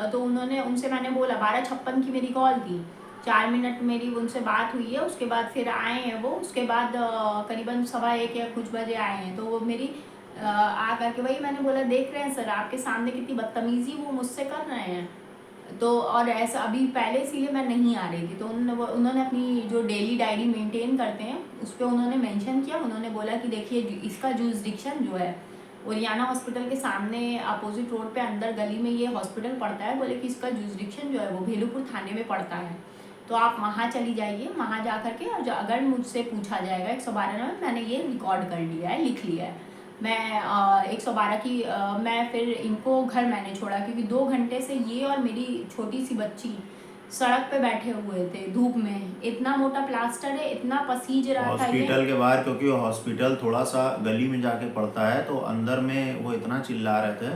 [SPEAKER 1] तो उन्होंने उनसे मैंने बोला, 12:56 की मेरी कॉल थी, 4 मिनट मेरी उनसे बात हुई है। उसके बाद फिर आए हैं वो, उसके बाद करीबन 1:15 या कुछ बजे आए हैं। तो वो मेरी आ करके वही मैंने बोला, देख रहे हैं सर आपके सामने कितनी बदतमीज़ी वो मुझसे कर रहे हैं। तो और ऐसा अभी पहले इसीलिए मैं नहीं आ रही थी। तो उन्होंने अपनी जो डेली डायरी मेंटेन करते हैं उस पर उन्होंने मेंशन किया। उन्होंने बोला कि देखिए इसका जुरिसडिक्शन जो है ओरियाना हॉस्पिटल के सामने अपोजिट रोड पे अंदर गली में ये हॉस्पिटल पड़ता है। बोले कि इसका जुरिसडिक्शन जो है वो भेलूपुर थाने में पड़ता है, तो आप वहाँ चली जाइए, वहाँ जा करके, और अगर मुझसे पूछा जाएगा 112 में, मैंने ये रिकॉर्ड कर लिया है, लिख लिया है। मैं 112 की मैं फिर इनको घर मैंने छोड़ा, क्योंकि 2 घंटे से ये और मेरी छोटी सी बच्ची सड़क पे बैठे हुए थे धूप में। इतना मोटा प्लास्टर है, इतना पसीज रहा था ये।
[SPEAKER 2] हॉस्पिटल के बाहर, क्योंकि वो हॉस्पिटल थोड़ा सा गली में जाके पड़ता है, तो अंदर में वो इतना चिल्ला रहे थे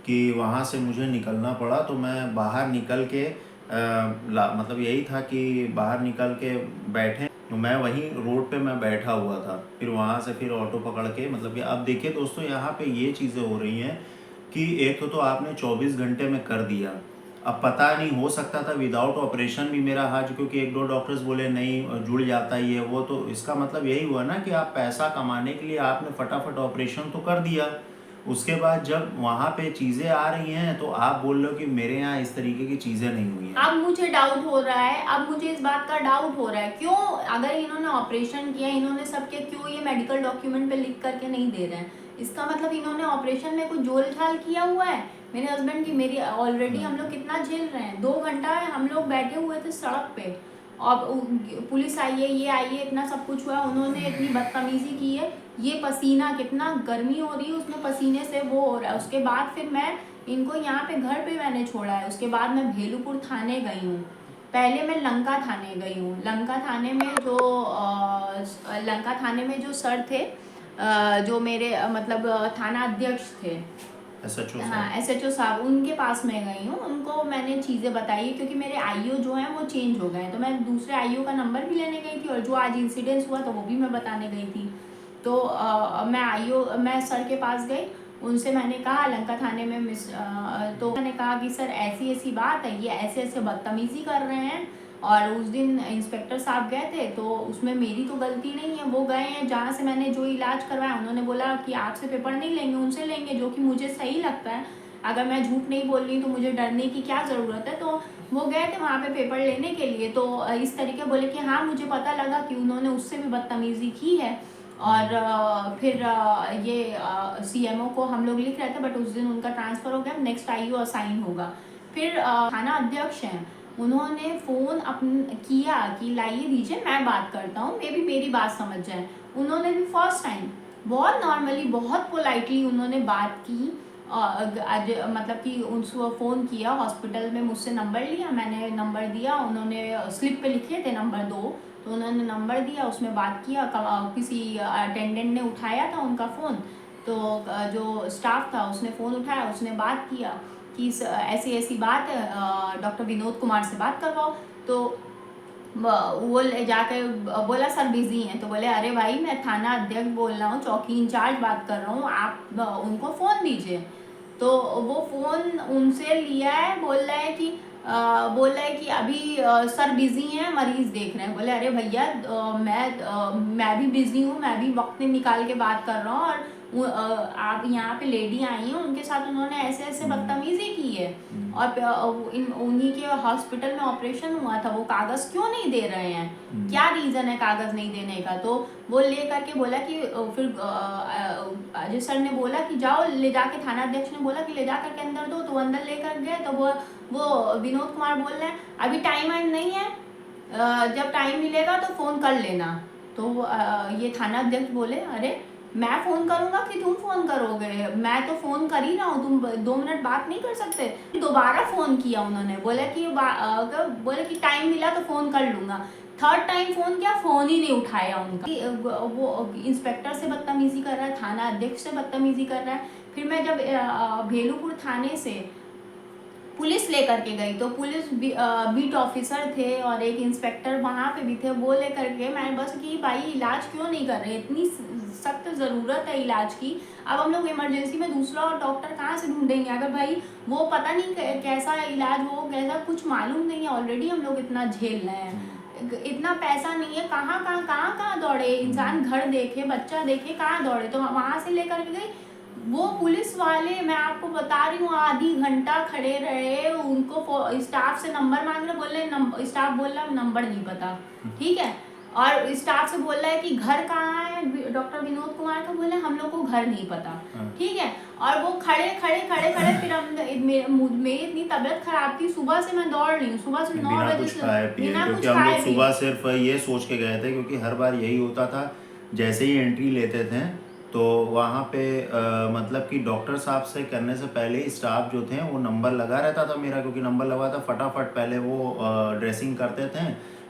[SPEAKER 2] कि वहाँ से मुझे निकलना पड़ा। तो मैं बाहर निकल के मतलब यही था कि बाहर निकल के बैठे, तो मैं वहीं रोड पे मैं बैठा हुआ था। फिर वहाँ से फिर ऑटो पकड़ के, मतलब कि अब देखिए दोस्तों यहाँ पे ये चीज़ें हो रही हैं कि एक तो आपने 24 घंटे में कर दिया, अब पता नहीं, हो सकता था विदाउट ऑपरेशन भी मेरा हाथ, क्योंकि 1-2 डॉक्टर्स बोले नहीं जुड़ जाता ही है वो, तो इसका मतलब यही हुआ ना कि आप पैसा कमाने के लिए आपने फटाफट ऑपरेशन तो कर दिया। उसके बाद जब वहाँ पे चीज़ें आ रही हैं तो आप बोल रहे हो कि मेरे यहाँ इस तरीके की चीज़ें नहीं हुई हैं।
[SPEAKER 1] अब मुझे डाउट हो रहा है, अब मुझे इस बात का डाउट हो रहा है, क्यों अगर इन्होंने ऑपरेशन किया, इन्होंने सब किया, क्यों ये मेडिकल डॉक्यूमेंट पे लिख करके नहीं दे रहे हैं? इसका मतलब इन्होंने ऑपरेशन में कुछ जोल छाल किया हुआ है मेरे हस्बैंड की। मेरी ऑलरेडी हम लोग कितना झेल रहे हैं, 2 घंटा हम लोग बैठे हुए थे सड़क पे, और पुलिस आई है, ये आई है, इतना सब कुछ हुआ, उन्होंने इतनी बदतमीजी की है। ये पसीना, कितना गर्मी हो रही है उसमें, पसीने से वो हो रहा है। उसके बाद फिर मैं इनको यहाँ पे घर पे मैंने छोड़ा है। उसके बाद मैं भेलूपुर थाने गई हूँ, पहले मैं लंका थाने गई हूँ। लंका थाने में जो सर थे, जो मेरे मतलब थाना अध्यक्ष थे,
[SPEAKER 2] SHO
[SPEAKER 1] हाँ
[SPEAKER 2] साहब।
[SPEAKER 1] SHO साहब, उनके पास मैं गई हूँ। उनको मैंने चीज़ें बताई क्योंकि मेरे आईओ जो हैं वो चेंज हो गए हैं, तो मैं दूसरे आईओ का नंबर भी लेने गई थी और जो आज इंसिडेंस हुआ तो वो भी मैं बताने गई थी। तो मैं सर के पास गई, उनसे मैंने कहा लंका थाने में तो मैंने कहा कि सर ऐसी ऐसी बात है, ये ऐसे ऐसे बदतमीज़ी कर रहे हैं। और उस दिन इंस्पेक्टर साहब गए थे तो उसमें मेरी तो गलती नहीं है, वो गए हैं जहाँ से मैंने जो इलाज करवाया, उन्होंने बोला कि आपसे पेपर नहीं लेंगे, उनसे लेंगे, जो कि मुझे सही लगता है। अगर मैं झूठ नहीं बोल रही तो मुझे डरने की क्या ज़रूरत है। तो वो गए थे वहाँ पे पेपर लेने के लिए, तो इस तरीके बोले कि हाँ मुझे पता लगा कि उन्होंने उससे भी बदतमीज़ी की है। और फिर ये CMO को हम लोग लिख रहे थे, बट उस दिन उनका ट्रांसफ़र हो गया, नेक्स्ट आईओ असाइन होगा। फिर थाना अध्यक्ष हैं, उन्होंने फ़ोन किया कि लाइए दीजिए मैं बात करता हूँ, मे बी मेरी बात समझ जाए। उन्होंने भी फर्स्ट टाइम बहुत नॉर्मली बहुत पोलाइटली उन्होंने बात की। आज मतलब कि उनको फ़ोन किया, हॉस्पिटल में मुझसे नंबर लिया, मैंने नंबर दिया, उन्होंने स्लिप पे लिखे थे नंबर 2, तो उन्होंने नंबर दिया, उसमें बात किया। किसी अटेंडेंट ने उठाया था उनका फ़ोन, तो जो स्टाफ था उसने फ़ोन उठाया, उसने बात किया कि ऐसी ऐसी बात है, डॉक्टर विनोद कुमार से बात करवाओ। तो वो ले जाकर बोला सर बिज़ी हैं, तो बोले अरे भाई मैं थाना अध्यक्ष बोल रहा हूँ, चौकी इंचार्ज बात कर रहा हूँ, आप उनको फ़ोन दीजिए। तो वो फ़ोन उनसे लिया है, बोल रहा है कि अभी सर बिज़ी हैं, मरीज़ देख रहे हैं। बोले अरे भैया मैं भी बिज़ी हूँ, मैं भी वक्त निकाल के बात कर रहा हूँ, और आप यहाँ पे लेडी आई हैं, उनके साथ उन्होंने ऐसे ऐसे बदतमीज़ी की है। और उन्हीं के हॉस्पिटल में ऑपरेशन हुआ था, वो कागज़ क्यों नहीं दे रहे हैं, क्या रीज़न है कागज़ नहीं देने का। तो वो ले करके बोला कि फिर अजय सर ने बोला कि जाओ ले जाके, थाना अध्यक्ष ने बोला कि ले जा करके अंदर दो, तो अंदर लेकर गए। तो वो विनोद कुमार बोल रहे हैं अभी टाइम वाइम नहीं है, जब टाइम मिलेगा तो फ़ोन कर लेना। तो ये थाना अध्यक्ष बोले अरे मैं फ़ोन करूँगा कि तुम फ़ोन करोगे, मैं तो फ़ोन कर ही रहा हूँ, तुम 2 मिनट बात नहीं कर सकते। दोबारा फ़ोन किया उन्होंने, बोले कि टाइम मिला तो फ़ोन कर लूँगा। थर्ड टाइम फ़ोन किया, फ़ोन ही नहीं उठाया उनका। वो इंस्पेक्टर से बदतमीज़ी कर रहा है, थाना अध्यक्ष से बदतमीज़ी कर रहा है। फिर मैं जब भेलूपुर थाने से पुलिस लेकर के गई, तो पुलिस बीट ऑफिसर थे और एक इंस्पेक्टर वहाँ पे भी थे, वो लेकर के, मैं बस कि भाई इलाज क्यों नहीं कर रहे, इतनी सख्त ज़रूरत है इलाज की, अब हम लोग इमरजेंसी में दूसरा और डॉक्टर कहाँ से ढूंढेंगे, अगर भाई वो पता नहीं कैसा इलाज हो, कैसा कुछ मालूम नहीं है, ऑलरेडी हम लोग इतना झेल रहे हैं, इतना पैसा नहीं है, कहाँ दौड़े इंसान, घर देखे बच्चा देखे, कहाँ दौड़े। तो वहाँ से लेकर के गई, वो पुलिस वाले मैं आपको बता रही हूँ आधी घंटा खड़े रहे, उनको स्टाफ से नंबर मांग रहे, बोल रहे स्टाफ बोल रहा नंबर नहीं पता, ठीक है। और स्टाफ से बोल रहा है कि घर कहाँ है डॉक्टर विनोद कुमार का, बोले हम लोग को घर नहीं पता, ठीक है। और वो खड़े फिर मेरी इतनी तबीयत खराब थी, सुबह से मैं दौड़ रही हूँ, सुबह से 9 बजे से बिना कुछ
[SPEAKER 2] क्योंकि हम
[SPEAKER 1] खाए
[SPEAKER 2] लोग
[SPEAKER 1] पिए।
[SPEAKER 2] सुबह सिर्फ ये सोच के गए थे, क्योंकि हर बार यही होता था, जैसे ही एंट्री लेते थे तो वहाँ पे मतलब कि डॉक्टर साहब से करने से पहले ही स्टाफ जो थे वो नंबर लगा रहता था मेरा, क्योंकि नंबर लगा था फटाफट पहले वो ड्रेसिंग करते थे,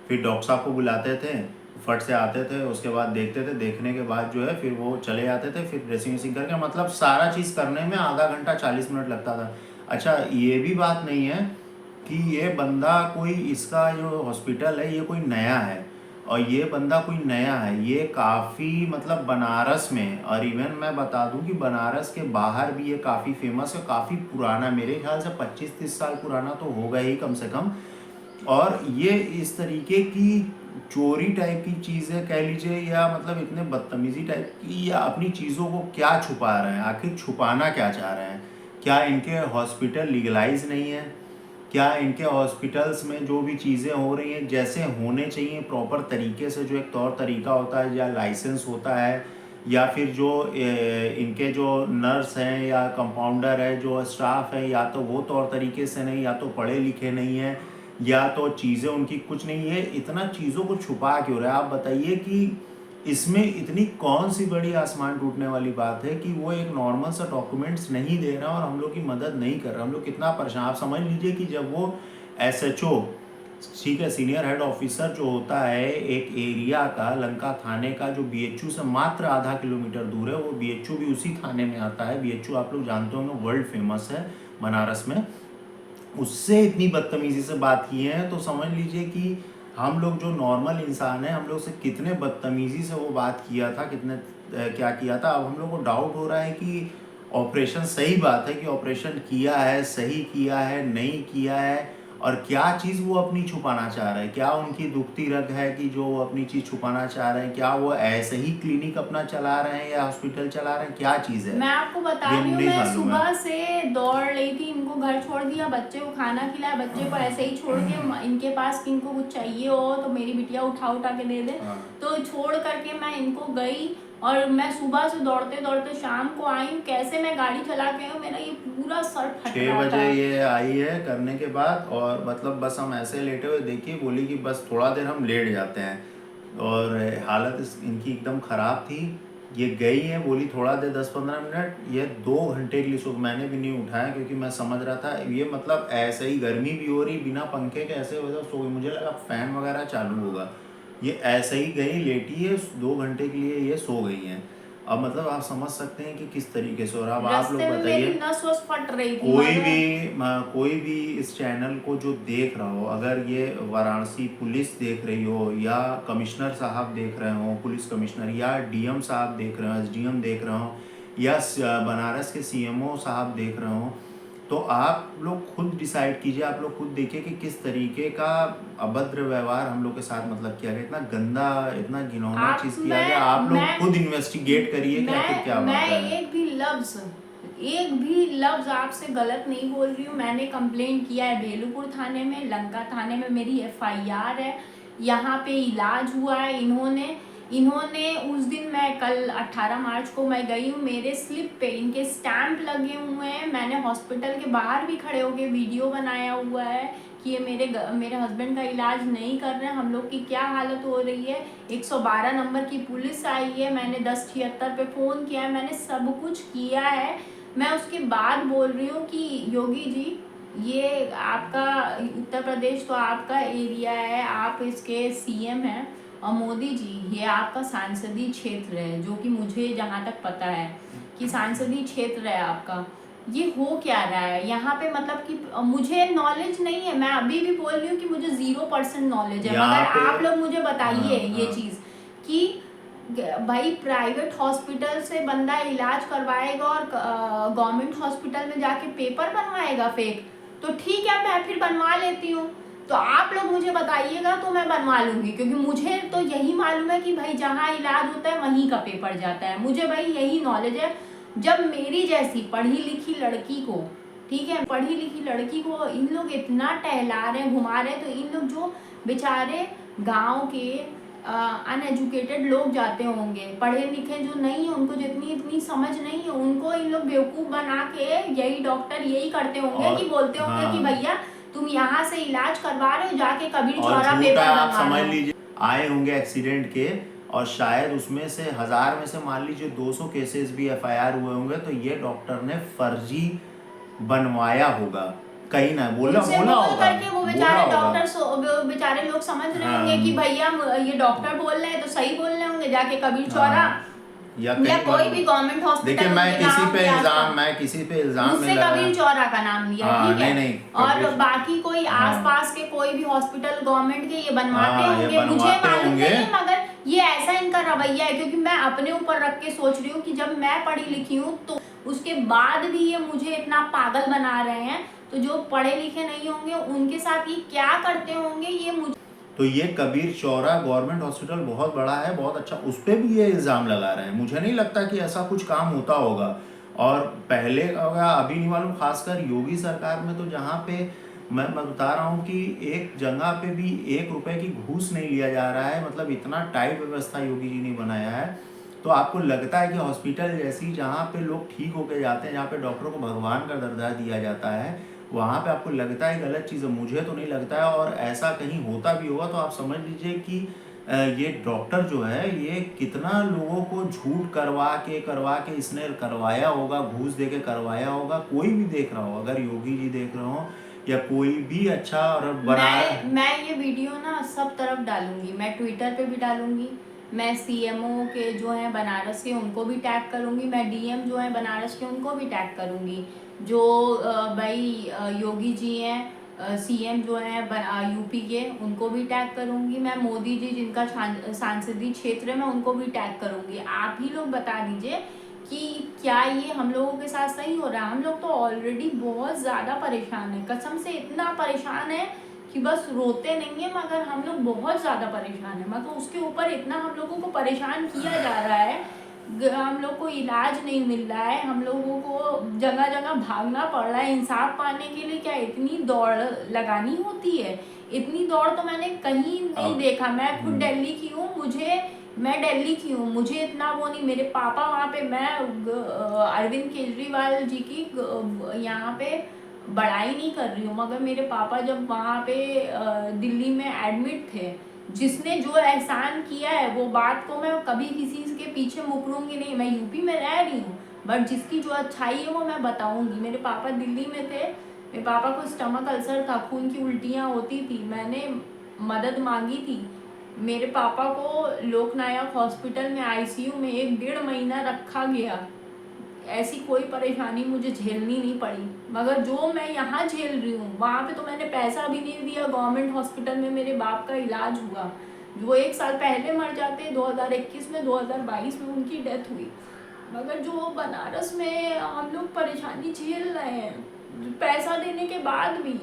[SPEAKER 2] फिर डॉक्टर साहब को बुलाते थे, फट से आते थे, उसके बाद देखते थे, देखने के बाद जो है फिर वो चले जाते थे, फिर ड्रेसिंग वेसिंग करके, मतलब सारा चीज़ करने में आधा घंटा 40 मिनट लगता था। अच्छा ये भी बात नहीं है कि ये बंदा कोई, इसका जो हॉस्पिटल है ये कोई नया है, और ये बंदा कोई नया है, ये काफ़ी मतलब बनारस में, और इवन मैं बता दूं कि बनारस के बाहर भी ये काफ़ी फेमस है, काफ़ी पुराना, मेरे ख्याल से 25-30 साल पुराना तो होगा ही कम से कम। और ये इस तरीके की चोरी टाइप की चीज़ें कह लीजिए, या मतलब इतने बदतमीजी टाइप की, या अपनी चीज़ों को क्या छुपा रहे हैं, आखिर छुपाना क्या चाह रहे हैं, क्या इनके हॉस्पिटल लीगलाइज नहीं है, क्या इनके हॉस्पिटल्स में जो भी चीज़ें हो रही हैं जैसे होने चाहिए प्रॉपर तरीके से, जो एक तौर तरीका होता है या लाइसेंस होता है, या फिर जो इनके जो नर्स हैं या कंपाउंडर है, जो स्टाफ है, या तो वो तौर तरीके से नहीं, या तो पढ़े लिखे नहीं है, या तो चीज़ें उनकी कुछ नहीं है, इतना चीज़ों को छुपा क्यों रहे हैं? आप बताइए कि इसमें इतनी कौन सी बड़ी आसमान टूटने वाली बात है कि वो एक नॉर्मल सा डॉक्यूमेंट्स नहीं दे रहा और हम लोग की मदद नहीं कर रहा, हम लोग कितना परेशान। आप समझ लीजिए कि जब वो SHO ठीक है, सीनियर हेड ऑफिसर जो होता है एक एरिया का, लंका थाने का, जो बीएचयू से मात्र आधा किलोमीटर दूर है, वो बीएचयू भी उसी थाने में आता है। बीएचयू आप लोग जानते होंगे, वर्ल्ड फेमस है बनारस में। उससे इतनी बदतमीजी से बात की है तो समझ लीजिए कि हम लोग जो नॉर्मल इंसान है, हम लोग से कितने बदतमीजी से वो बात किया था, कितने क्या किया था। अब हम लोग को डाउट हो रहा है कि ऑपरेशन, सही बात है कि ऑपरेशन किया है, सही किया है, नहीं किया है, और क्या चीज़ वो अपनी छुपाना चाह रहे हैं। क्या उनकी दुखती रग है कि जो वो अपनी चीज़ छुपाना चाह रहे हैं? क्या वो ऐसे ही क्लिनिक अपना चला रहे हैं या हॉस्पिटल चला रहे हैं? क्या चीज़ है,
[SPEAKER 1] मैं आपको बता
[SPEAKER 2] ये
[SPEAKER 1] रही हूँ,
[SPEAKER 2] नहीं
[SPEAKER 1] मैं
[SPEAKER 2] मालूम है।
[SPEAKER 1] सुबह से दौड़ रही थी, इनको घर छोड़ दिया, बच्चे को खाना खिलाया, बच्चे को ऐसे ही छोड़ के इनके पास कि इनको कुछ चाहिए हो तो मेरी बिटिया उठा उठा के दे दे, तो छोड़ करके मैं इनको गई। और मैं सुबह से दौड़ते दौड़ते शाम को आई हूँ। कैसे मैं गाड़ी चला के आई हूँ, मेरा ये पूरा सर फट
[SPEAKER 2] 6
[SPEAKER 1] रहा
[SPEAKER 2] बजे
[SPEAKER 1] था।
[SPEAKER 2] ये आई है करने के बाद, और मतलब बस हम ऐसे लेटे हुए देखिए, बोली कि बस थोड़ा देर हम लेट जाते हैं, और हालत इनकी एकदम ख़राब थी। ये गई है, बोली थोड़ा देर 10-15 मिनट, ये 2 घंटे के लिए सो, मैंने भी नहीं उठाया क्योंकि मैं समझ रहा था ये मतलब ऐसे ही, गर्मी भी हो रही, बिना पंखे के ऐसे वजह सो गई, मुझे लगा फ़ैन वगैरह चालू होगा। ये ऐसे ही गई, लेटी है, 2 घंटे के लिए ये सो गई हैं। अब मतलब आप समझ सकते हैं कि किस तरीके से। और अब आप लोग
[SPEAKER 1] रास्ते में मेरी
[SPEAKER 2] बताइए,
[SPEAKER 1] नस वस फट रही थी मगर
[SPEAKER 2] कोई भी इस चैनल को जो देख रहा हो, अगर ये वाराणसी पुलिस देख रही हो, या कमिश्नर साहब देख रहे हो, पुलिस कमिश्नर, या डीएम साहब देख रहे हो, एसडीएम देख रहे हो, या बनारस के सीएमओ साहब देख रहे हो, तो आप लोग खुद डिसाइड कीजिए, आप लोग खुद देखिए कि किस तरीके का अभद्र व्यवहार हम लोग के साथ मतलब किया गया, इतना गंदा, इतना घिनौना
[SPEAKER 1] आप
[SPEAKER 2] चीज़ किया गया। आप लोग
[SPEAKER 1] मैं
[SPEAKER 2] खुद इन्वेस्टिगेट करिए कि आखिर क्या
[SPEAKER 1] मैं
[SPEAKER 2] बात है।
[SPEAKER 1] एक भी लफ्ज आपसे गलत नहीं बोल रही हूँ। मैंने कंप्लेन किया है बेलूपुर थाने में, लंका थाने में मेरी एफआईआर है। यहाँ पे इलाज हुआ है। इन्होंने इन्होंने उस दिन, मैं कल 18 मार्च को मैं गई हूँ, मेरे स्लिप पे इनके स्टैंप लगे हुए हैं। मैंने हॉस्पिटल के बाहर भी खड़े होके वीडियो बनाया हुआ है कि ये मेरे हस्बैंड का इलाज नहीं कर रहे हैं, हम लोग की क्या हालत हो रही है। 112 नंबर की पुलिस आई है, मैंने 1076 पे फ़ोन किया है, मैंने सब कुछ किया है। मैं उसके बाद बोल रही हूँ कि योगी जी, ये आपका उत्तर प्रदेश तो आपका एरिया है, आप इसके सीएम हैं, और मोदी जी ये आपका सांसदीय क्षेत्र है, जो कि मुझे जहाँ तक पता है कि सांसदीय क्षेत्र है आपका। ये हो क्या रहा है यहाँ पे, मतलब कि मुझे नॉलेज नहीं है, मैं अभी भी बोल रही हूँ कि मुझे 0% नॉलेज है,
[SPEAKER 2] यहाँ
[SPEAKER 1] मगर
[SPEAKER 2] पे
[SPEAKER 1] आप लोग मुझे बताइए ये
[SPEAKER 2] हाँ।
[SPEAKER 1] चीज़ कि भाई प्राइवेट हॉस्पिटल से बंदा इलाज करवाएगा और गवर्नमेंट हॉस्पिटल में जाके पेपर बनवाएगा फेक, तो ठीक है मैं फिर बनवा लेती हूँ। तो आप लोग मुझे बताइएगा तो मैं बनवा लूँगी, क्योंकि मुझे तो यही मालूम है कि भाई जहाँ इलाज होता है वहीं का पेपर जाता है, मुझे भाई यही नॉलेज है। जब मेरी जैसी पढ़ी लिखी लड़की को, ठीक है, पढ़ी लिखी लड़की को इन लोग इतना टहला रहे हैं, घुमा रहे हैं, तो इन लोग जो बेचारे गांव के अनएजुकेटेड लोग जाते होंगे, पढ़े लिखे जो नहीं है, उनको जितनी इतनी समझ नहीं है, उनको इन लोग बेवकूफ़ बना के यही डॉक्टर यही करते होंगे कि बोलते होंगे कि भैया तुम यहाँ से इलाज करवा रहे हो, जाके कबीर
[SPEAKER 2] और
[SPEAKER 1] चौरा
[SPEAKER 2] झूठा
[SPEAKER 1] पेपर
[SPEAKER 2] आप
[SPEAKER 1] बनवा
[SPEAKER 2] समझ
[SPEAKER 1] लो।
[SPEAKER 2] लीजिए, आए होंगे एक्सीडेंट के, और शायद उसमें से 1000 में से मान लीजिए 200 केसेस भी एफआईआर हुए होंगे, तो ये डॉक्टर ने फर्जी बनवाया होगा, कहीं ना बोला
[SPEAKER 1] उनसे
[SPEAKER 2] बोला
[SPEAKER 1] बोल
[SPEAKER 2] होगा,
[SPEAKER 1] करके वो
[SPEAKER 2] बोला
[SPEAKER 1] बेचारे
[SPEAKER 2] होगा।
[SPEAKER 1] डॉक्टर बेचारे लोग समझ रहे होंगे कि
[SPEAKER 2] हाँ
[SPEAKER 1] भैया ये डॉक्टर बोल रहे हैं तो सही बोल रहे होंगे, जाके कबीर चौरा
[SPEAKER 2] हाँ, या
[SPEAKER 1] या
[SPEAKER 2] कहीं
[SPEAKER 1] कोई भी गवर्नमेंट
[SPEAKER 2] देखिए,
[SPEAKER 1] हॉस्पिटल
[SPEAKER 2] मैं
[SPEAKER 1] उनके
[SPEAKER 2] किसी
[SPEAKER 1] गाँव
[SPEAKER 2] पे
[SPEAKER 1] के
[SPEAKER 2] इल्जाम,
[SPEAKER 1] आसपास।
[SPEAKER 2] मैं किसी पे इल्जाम नहीं
[SPEAKER 1] मुझसे
[SPEAKER 2] लगा।
[SPEAKER 1] कबीर चौरा का नाम लिया,
[SPEAKER 2] हाँ,
[SPEAKER 1] ठीक है।
[SPEAKER 2] नहीं नहीं,
[SPEAKER 1] और
[SPEAKER 2] कबीर,
[SPEAKER 1] बाकी कोई
[SPEAKER 2] हाँ
[SPEAKER 1] आसपास के कोई भी हॉस्पिटल गवर्नमेंट के ये बनवाते
[SPEAKER 2] हाँ, ये
[SPEAKER 1] होंगे, मुझे
[SPEAKER 2] बनवाते
[SPEAKER 1] मालूम
[SPEAKER 2] होंगे।
[SPEAKER 1] नहीं है, मगर ये ऐसा इनका रवैया है। क्योंकि मैं अपने ऊपर रख के सोच रही हूँ कि जब मैं पढ़ी लिखी हूँ तो उसके बाद भी ये मुझे इतना पागल बना रहे हैं, तो जो पढ़े लिखे नहीं होंगे उनके साथ ये क्या करते होंगे ये मुझे।
[SPEAKER 2] तो ये कबीर चौरा गवर्नमेंट हॉस्पिटल बहुत बड़ा है, बहुत अच्छा, उस पर भी ये इल्ज़ाम लगा रहे हैं। मुझे नहीं लगता कि ऐसा कुछ काम होता होगा, और पहले का होगा अभी नहीं मालूम। खासकर योगी सरकार में तो जहाँ पे मैं बता रहा हूँ कि एक जगह पे भी 1 रुपए की घूस नहीं लिया जा रहा है, मतलब इतना टाइट व्यवस्था योगी जी ने बनाया है। तो आपको लगता है कि हॉस्पिटल जैसी, जहाँ पे लोग ठीक होके जाते हैं, जहाँ पे डॉक्टरों को भगवान का दर्जा दिया जाता है, वहाँ पे आपको लगता है गलत चीज़ है? मुझे तो नहीं लगता है। और ऐसा कहीं होता भी होगा तो आप समझ लीजिए कि ये डॉक्टर जो है ये कितना लोगों को झूठ करवा के इसने करवाया होगा, घूस दे के करवाया होगा। कोई भी देख रहा हो, अगर योगी जी देख रहे हो या कोई भी अच्छा और बड़ा।
[SPEAKER 1] मैं ये वीडियो ना सब तरफ डालूंगी, मैं ट्विटर पे भी डालूंगी, मैं सीएमओ के जो हैं बनारस के उनको भी टैग करूंगी, मैं डीएम जो हैं बनारस के उनको भी टैग करूंगी, जो भाई योगी जी हैं सीएम जो हैं यूपी के उनको भी टैग करूंगी, मैं मोदी जी जिनका सांसदीय क्षेत्र है मैं उनको भी टैग करूंगी। आप ही लोग बता दीजिए कि क्या ये हम लोगों के साथ सही हो रहा है। हम लोग तो ऑलरेडी बहुत ज़्यादा परेशान है, कसम से इतना परेशान है कि बस रोते नहीं है, मगर हम लोग बहुत ज़्यादा परेशान है, मगर उसके ऊपर इतना हम लोगों को परेशान किया जा रहा है, हम लोग को इलाज नहीं मिल रहा है, हम लोगों को जगह जगह भागना पड़ रहा है इंसाफ पाने के लिए। क्या इतनी दौड़ लगानी होती है? इतनी दौड़ तो मैंने कहीं नहीं देखा। मैं खुद दिल्ली की हूँ, मैं दिल्ली की हूँ, मुझे इतना वो नहीं। मेरे पापा वहाँ पे, मैं अरविंद केजरीवाल जी की यहाँ पे बड़ाई नहीं कर रही हूँ, मगर मेरे पापा जब वहाँ पे दिल्ली में एडमिट थे, जिसने जो एहसान किया है वो बात को मैं कभी किसी के पीछे मुकरूंगी नहीं। मैं यूपी में रह रही हूँ, बट जिसकी जो अच्छाई है वो मैं बताऊंगी। मेरे पापा दिल्ली में थे, मेरे पापा को स्टमक अल्सर था, खून की उल्टियाँ होती थी, मैंने मदद मांगी थी। मेरे पापा को लोकनायक हॉस्पिटल में आईसीयू में 1-1.5 महीना रखा गया, ऐसी कोई परेशानी मुझे झेलनी नहीं पड़ी। मगर जो मैं यहाँ झेल रही हूँ वहाँ पे तो मैंने पैसा भी नहीं दिया, गवर्नमेंट हॉस्पिटल में मेरे बाप का इलाज हुआ। वो 1 साल पहले मर जाते, 2021 में, 2022 में उनकी डेथ हुई। मगर जो बनारस में हम लोग परेशानी झेल रहे हैं, पैसा देने के बाद भी,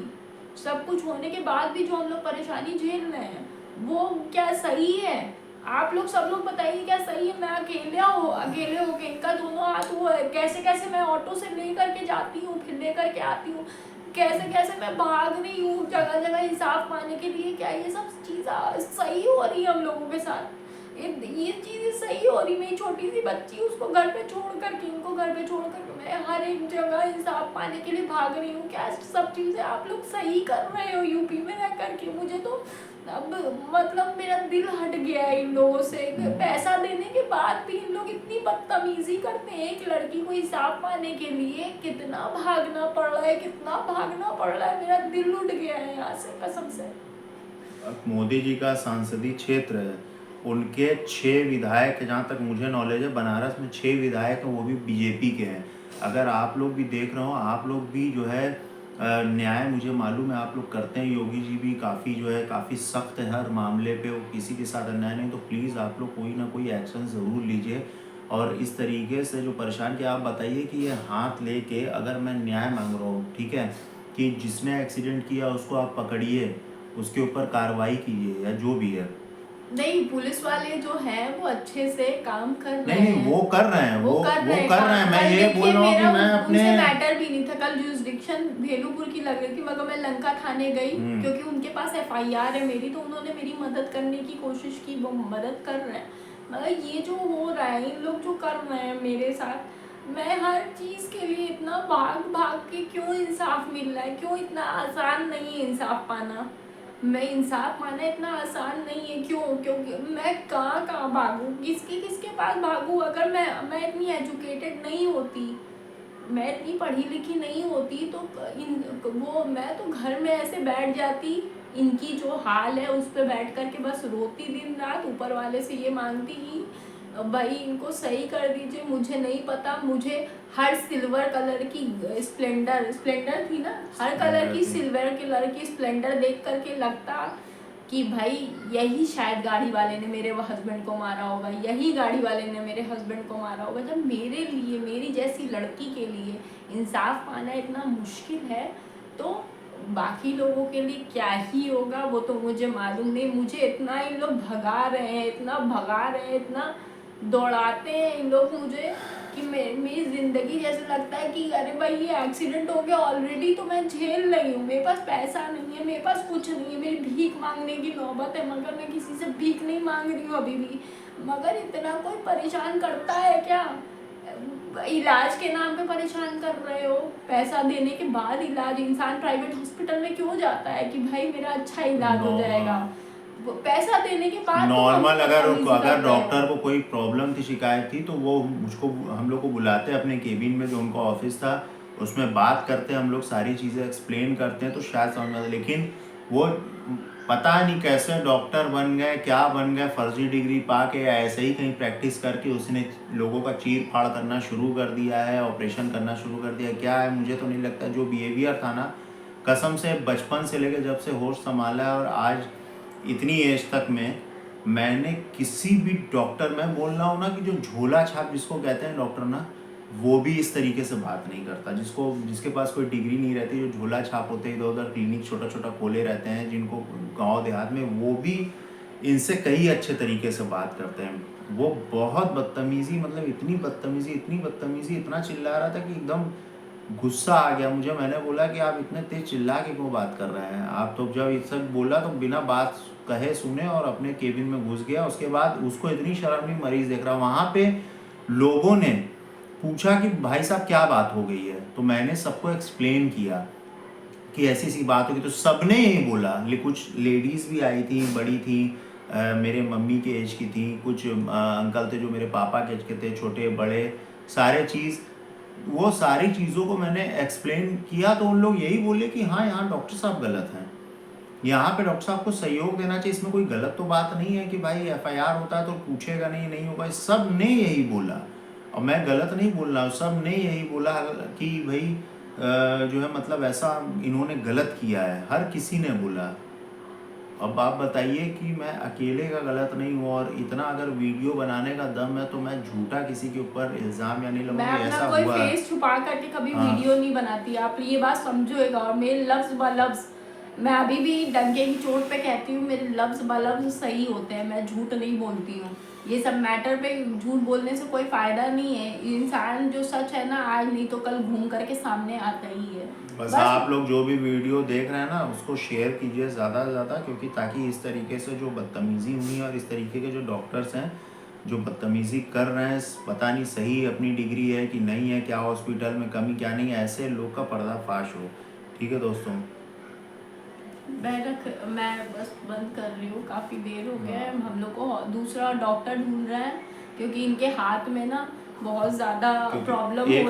[SPEAKER 1] सब कुछ होने के बाद भी जो हम लोग परेशानी झेल रहे हैं, वो क्या सही है? आप लोग सब लोग बताइए क्या सही है? मैं अकेले हो के इनका दोनों हाथ वो है, कैसे कैसे मैं ऑटो से लेकर के जाती हूँ, फिर लेकर के आती हूँ, कैसे कैसे मैं भाग रही हूँ जगह जगह इंसाफ पाने के लिए। क्या ये सब चीज़ सही हो रही है हम लोगों के साथ? ये चीज़ें सही हो रही? मेरी छोटी सी बच्ची, उसको घर पे छोड़ करके, इनको घर पे छोड़ करके मैं हर एक जगह इंसाफ पाने के लिए भाग रही हूँ। क्या सब चीज़ें आप लोग सही कर रहे हो यूपी में रह करके? मुझे तो अब मतलब मेरा दिल हट गया है इन लोगों से। पैसा देने के बाद भी इन लोग इतनी बदतमीजी करते हैं। एक लड़की को इंसाफ पाने के लिए कितना भागना पड़ रहा है, कितना भागना पड़ रहा है, मेरा दिल उठ गया है यहाँ से, कसम से।
[SPEAKER 2] मोदी जी का संसदीय क्षेत्र है, उनके 6 विधायक, जहाँ तक मुझे नॉलेज है बनारस में 6 विधायक हैं, वो भी बीजेपी के हैं। अगर आप लोग भी देख रहे हो, आप लोग भी जो है न्याय, मुझे मालूम है आप लोग करते हैं, योगी जी भी काफ़ी जो है काफ़ी सख्त है हर मामले पे, वो किसी के साथ अन्याय नहीं, तो प्लीज़ आप लोग कोई ना कोई एक्शन ज़रूर लीजिए। और इस तरीके से जो परेशान किया, आप बताइए कि ये हाथ लेके अगर मैं न्याय मांग रहा हूँ, ठीक है, कि जिसने एक्सीडेंट किया उसको आप पकड़िए, उसके ऊपर कार्रवाई कीजिए या जो भी है।
[SPEAKER 1] नहीं, पुलिस वाले जो हैं वो अच्छे से काम कर रहे
[SPEAKER 2] नहीं,
[SPEAKER 1] हैं,
[SPEAKER 2] वो कर रहे हैं,
[SPEAKER 1] वो कर रहे हैं।
[SPEAKER 2] मैं ये बोल रहा हूँ कि मैं अपने
[SPEAKER 1] उनसे मैटर भी नहीं था। कल जुरिसडिक्शन भेलूपुर की लग रही थी, मगर मैं लंका थाने गई क्योंकि उनके पास एफआईआर है मेरी, तो उन्होंने मेरी मदद करने की कोशिश की, वो मदद कर रहे हैं। मगर ये जो हो रहा है, इन लोग जो कर रहे हैं मेरे साथ, मैं हर चीज़ के लिए इतना भाग भाग के, क्यों इंसाफ मिल रहा है? क्यों इतना आसान नहीं है इंसाफ पाना? मैं इंसाफ पाना इतना आसान नहीं है, क्यों? क्योंकि मैं कहाँ कहाँ भागूँ, किसके पास भागूँ? अगर मैं इतनी एजुकेटेड नहीं होती, मैं इतनी पढ़ी लिखी नहीं होती, तो मैं तो घर में ऐसे बैठ जाती, इनकी जो हाल है उस पर बैठ कर के बस रोती दिन रात, ऊपर वाले से ये मांगती कि भाई इनको सही कर दीजिए। मुझे नहीं पता, मुझे हर सिल्वर कलर की स्प्लेंडर थी ना, हर कलर की सिल्वर कलर की स्प्लेंडर देख करके लगता कि भाई यही शायद गाड़ी वाले ने मेरे हस्बैंड को मारा होगा, यही गाड़ी वाले ने मेरे हस्बैंड को मारा होगा। जब मेरे लिए, मेरी जैसी लड़की के लिए इंसाफ पाना इतना मुश्किल है, तो बाकी लोगों के लिए क्या ही होगा वो तो मुझे मालूम नहीं। मुझे इतना इन लोग भगा रहे हैं, इतना भगा रहे हैं, इतना दौड़ाते हैं इन लोग मुझे कि मेरी ज़िंदगी जैसे लगता है कि अरे भाई ये एक्सीडेंट हो गया ऑलरेडी, तो मैं झेल रही हूँ, मेरे पास पैसा नहीं है, मेरे पास कुछ नहीं है, मेरी भीख मांगने की नौबत है, मगर मैं किसी से भीख नहीं मांग रही हूँ अभी भी। मगर इतना कोई परेशान करता है क्या? इलाज के नाम पे परेशान कर रहे हो, पैसा देने के बाद इलाज, इंसान प्राइवेट हॉस्पिटल में क्यों जाता है कि भाई मेरा अच्छा इलाज हो जाएगा? पैसा देने के बाद
[SPEAKER 2] नॉर्मल, अगर
[SPEAKER 1] डॉक्टर
[SPEAKER 2] डॉक्टर को कोई प्रॉब्लम थी, शिकायत थी, तो वो मुझको, हम लोग को बुलाते अपने केबिन में, जो उनका ऑफिस था, उसमें बात करते हैं हम लोग, सारी चीज़ें एक्सप्लेन करते हैं तो शायद समझ में आए। लेकिन वो पता नहीं कैसे डॉक्टर बन गए, क्या बन गए, फर्जी डिग्री पा के या ऐसे ही कहीं प्रैक्टिस करके उसने लोगों का चीर फाड़ करना शुरू कर दिया है, ऑपरेशन करना शुरू कर दिया। क्या है मुझे तो नहीं लगता। जो बिहेवियर था ना, कसम से बचपन से लेकर जब से होश संभाला है और आज इतनी एज तक में मैंने किसी भी डॉक्टर, मैं बोल रहा हूँ ना कि जो झोला छाप जिसको कहते हैं डॉक्टर ना, वो भी इस तरीके से बात नहीं करता। जिसके पास कोई डिग्री नहीं रहती, जो झोला छाप होते हैं, इधर उधर क्लिनिक छोटा छोटा खोले रहते हैं जिनको गांव देहात में, वो भी इनसे कई अच्छे तरीके से बात करते हैं। वो बहुत बदतमीजी, मतलब इतनी बदतमीजी, इतना चिल्ला रहा था कि एकदम गुस्सा आ गया मुझे। मैंने बोला कि आप इतने तेज चिल्ला के क्यों बात कर रहे हैं आप? तो जब ये सब बोला तो बिना बात कहे सुने और अपने केबिन में घुस गया। उसके बाद उसको इतनी शर्म नहीं, मरीज देख रहा। वहाँ पे लोगों ने पूछा कि भाई साहब क्या बात हो गई है, तो मैंने सबको एक्सप्लेन किया कि ऐसी ऐसी बात होगी। तो सबने यही बोला। कुछ लेडीज़ भी आई थी, बड़ी थी, मेरे मम्मी के एज की थी, कुछ अंकल थे जो मेरे पापा के एज के थे, छोटे बड़े वो सारी चीज़ों को मैंने एक्सप्लेन किया। तो उन लोग यही बोले कि हाँ यहाँ डॉक्टर साहब गलत हैं, यहाँ पे डॉक्टर साहब को सहयोग देना चाहिए, इसमें कोई गलत तो बात नहीं है कि भाई एफआईआर होता है तो पूछेगा नहीं होगा। सब ने यही बोला और मैं गलत नहीं बोल रहा हूँ, सब ने यही बोला कि भाई जो है मतलब ऐसा इन्होंने गलत किया है, हर किसी ने बोला। अब आप बताइए कि मैं अकेले का गलत नहीं हूँ, और इतना अगर वीडियो बनाने का दम है तो मैं झूठा किसी के ऊपर इल्ज़ाम या नहीं
[SPEAKER 3] मैं
[SPEAKER 2] लगाऊंगी
[SPEAKER 3] अपना
[SPEAKER 2] ऐसा
[SPEAKER 3] कोई
[SPEAKER 2] हुआ।
[SPEAKER 3] फेस छुपा करके कभी
[SPEAKER 2] हाँ
[SPEAKER 3] वीडियो नहीं बनाती, आप ये बात समझोएगा। और मेरे लफ्ज़ ब लफ्ज़, मैं अभी भी डंके की चोट पे कहती हूँ, मेरे लफ्ज़ ब लफ्ज़ सही होते हैं, मैं झूठ नहीं बोलती हूँ। ये सब मैटर पे झूठ बोलने से कोई फ़ायदा नहीं है। इंसान जो सच है ना, आज नहीं तो कल घूम करके सामने आता ही है।
[SPEAKER 2] बस आप लोग जो भी वीडियो देख रहे हैं ना, उसको शेयर कीजिए ज़्यादा से ज़्यादा, क्योंकि ताकि इस तरीके से जो बदतमीज़ी हुई है और इस तरीके के जो डॉक्टर्स हैं जो बदतमीज़ी कर रहे हैं, पता नहीं सही अपनी डिग्री है कि नहीं है, क्या हॉस्पिटल में कमी क्या नहीं है, ऐसे लोग का पर्दाफाश हो। ठीक है दोस्तों,
[SPEAKER 3] मैं बस बंद कर रही हूँ, काफ़ी देर हो गया है। हम लोग को दूसरा डॉक्टर ढूंढ रहे हैं क्योंकि इनके हाथ में ना बहुत ज़्यादा प्रॉब्लम हो रही है।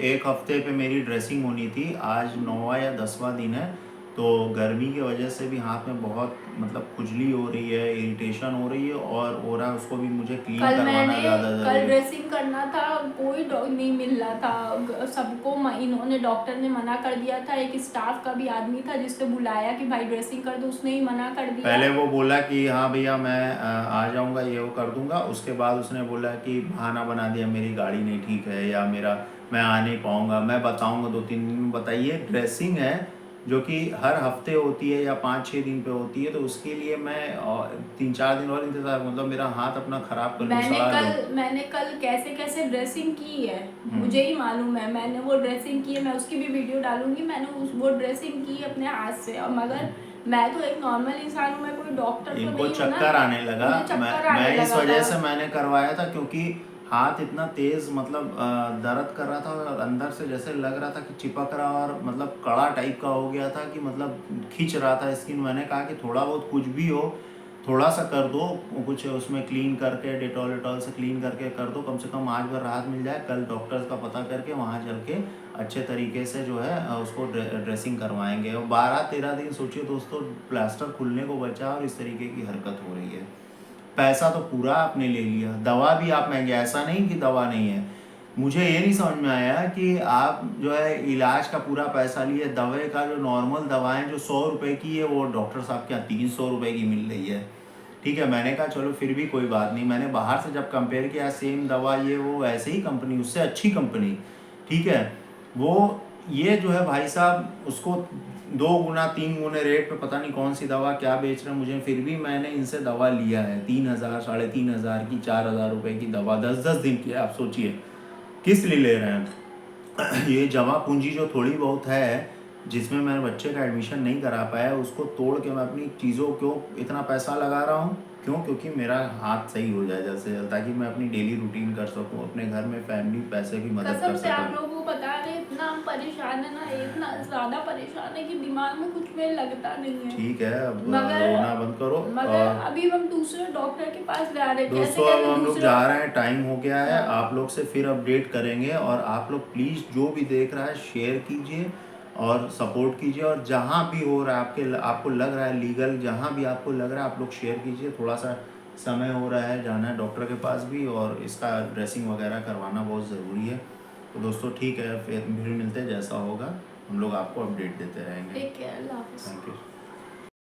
[SPEAKER 2] एक हफ्ते पे मेरी ड्रेसिंग होनी थी, आज 9वां या 10वां दिन है। तो गर्मी की वजह से भी हाथ में बहुत मतलब खुजली हो रही है, इरिटेशन हो रही है, और हो रहा है उसको भी मुझे क्लीन करवाना ज़्यादा
[SPEAKER 3] कल
[SPEAKER 2] ज़रूरी है।
[SPEAKER 3] ड्रेसिंग करना था, कोई नहीं मिल रहा था सबको। इन्होंने डॉक्टर ने मना कर दिया था। एक स्टाफ का भी आदमी था जिससे बुलाया कि भाई ड्रेसिंग कर दो, उसने ही मना कर दिया।
[SPEAKER 2] पहले वो बोला कि हाँ भैया मैं आ जाऊँगा, ये वो कर दूंगा। उसके बाद उसने बोला कि बहाना बना दिया, मेरी गाड़ी नहीं ठीक है या मैं आ नहीं पाऊँगा, मैं बताऊँगा 2-3 दिन में। बताइए, ड्रेसिंग है जो कि हर हफ्ते होती है या 5-6 दिन पे होती है, तो उसके लिए मैं 3-4 दिन और इंतजार, मतलब मेरा हाथ अपना ख़राब कर लूँ, सड़ा लूँ।
[SPEAKER 3] मैंने कल कैसे कैसे ड्रेसिंग की है मुझे ही मालूम है। मैंने वो ड्रेसिंग की है, मैं उसकी भी वीडियो डालूंगी। मैंने वो ड्रेसिंग की अपने हाथ से। और मगर मैं तो एक नॉर्मल इंसान हूँ, मैं कोई डॉक्टर तो
[SPEAKER 2] इनको
[SPEAKER 3] नहीं हूँ ना।
[SPEAKER 2] चक्कर आने लगा।
[SPEAKER 3] मुझे चक्कर आने
[SPEAKER 2] मैं इस
[SPEAKER 3] लगा
[SPEAKER 2] वजह
[SPEAKER 3] था।
[SPEAKER 2] से मैंने करवाया था, क्योंकि हाथ इतना तेज मतलब दर्द कर रहा था और अंदर से जैसे लग रहा था कि चिपक रहा, और मतलब कड़ा टाइप का हो गया था कि मतलब खींच रहा था स्किन। मैंने कहा कि थोड़ा बहुत कुछ भी हो, थोड़ा सा कर दो, कुछ उसमें क्लीन करके डेटॉल वेटॉल से क्लीन करके कर दो, कम से कम आज भर राहत मिल जाए। कल डॉक्टर्स का पता करके वहाँ चल के अच्छे तरीके से जो है उसको ड्रेसिंग करवाएंगे। और 12-13 दिन सोचिए दोस्तों, प्लास्टर खुलने को बचा और इस तरीके की हरकत हो रही है। पैसा तो पूरा आपने ले लिया, दवा भी आप महंगे, ऐसा नहीं कि दवा नहीं है। मुझे ये नहीं समझ में आया कि आप जो है इलाज का पूरा पैसा लिए, दवाई का जो नॉर्मल दवाएं जो 100 रुपये की है, वो डॉक्टर साहब के यहाँ 300 रुपये की मिल रही है। ठीक है, मैंने कहा चलो फिर भी कोई बात नहीं। मैंने बाहर से जब कंपेयर किया, सेम दवा ये वो ऐसे ही कंपनी, उससे अच्छी कंपनी, ठीक है, वो ये जो है भाई साहब उसको 2 गुना 3 गुने रेट पे पता नहीं कौन सी दवा क्या बेच रहे हैं मुझे। फिर भी मैंने इनसे दवा लिया है 3,000 3,500 की, 4,000 रुपये की दवा 10-10 दिन की। आप सोचिए किस लिए ले रहे हैं। ये जमा पूंजी जो थोड़ी बहुत है, जिसमें मैं बच्चे का एडमिशन नहीं करा पाया, उसको तोड़ के मैं अपनी चीज़ों क्यों इतना पैसा लगा रहा हूँ? क्यों? क्योंकि मेरा हाथ सही हो जाए जैसे, ताकि मैं अपनी डेली रूटीन कर सकूँ, अपने घर में फैमिली पैसे की मदद
[SPEAKER 3] कसम
[SPEAKER 2] कर
[SPEAKER 3] से आप
[SPEAKER 2] सकूँ।
[SPEAKER 3] लोगों को बता रहे, इतना हम परेशान है ना, इतना ज्यादा परेशान है कि दिमाग में कुछ में लगता नहीं है।
[SPEAKER 2] ठीक है, अब
[SPEAKER 3] मगर
[SPEAKER 2] रोना बंद करो।
[SPEAKER 3] मगर
[SPEAKER 2] और
[SPEAKER 3] अभी हम दूसरे डॉक्टर के पास जा रहे हैं, कैसे
[SPEAKER 2] दोस्तों अब
[SPEAKER 3] कैसे
[SPEAKER 2] हम लोग
[SPEAKER 3] दूसरे।
[SPEAKER 2] जा रहे हैं, टाइम हो गया है,
[SPEAKER 3] हाँ।
[SPEAKER 2] आप लोग से फिर अपडेट करेंगे। और आप लोग प्लीज़ जो भी देख रहा है शेयर कीजिए और सपोर्ट कीजिए, और जहाँ भी हो रहा है आपको लग रहा है लीगल, जहाँ भी आपको लग रहा है आप लोग शेयर कीजिए। थोड़ा सा समय हो रहा है, जाना है डॉक्टर के पास भी, और इसका ड्रेसिंग वगैरह करवाना बहुत ज़रूरी है। तो दोस्तों ठीक है, फिर मिलते हैं, जैसा होगा हम लोग आपको अपडेट देते रहेंगे।
[SPEAKER 3] टेक केयर, अल्लाह हाफिज़।
[SPEAKER 2] Thank you.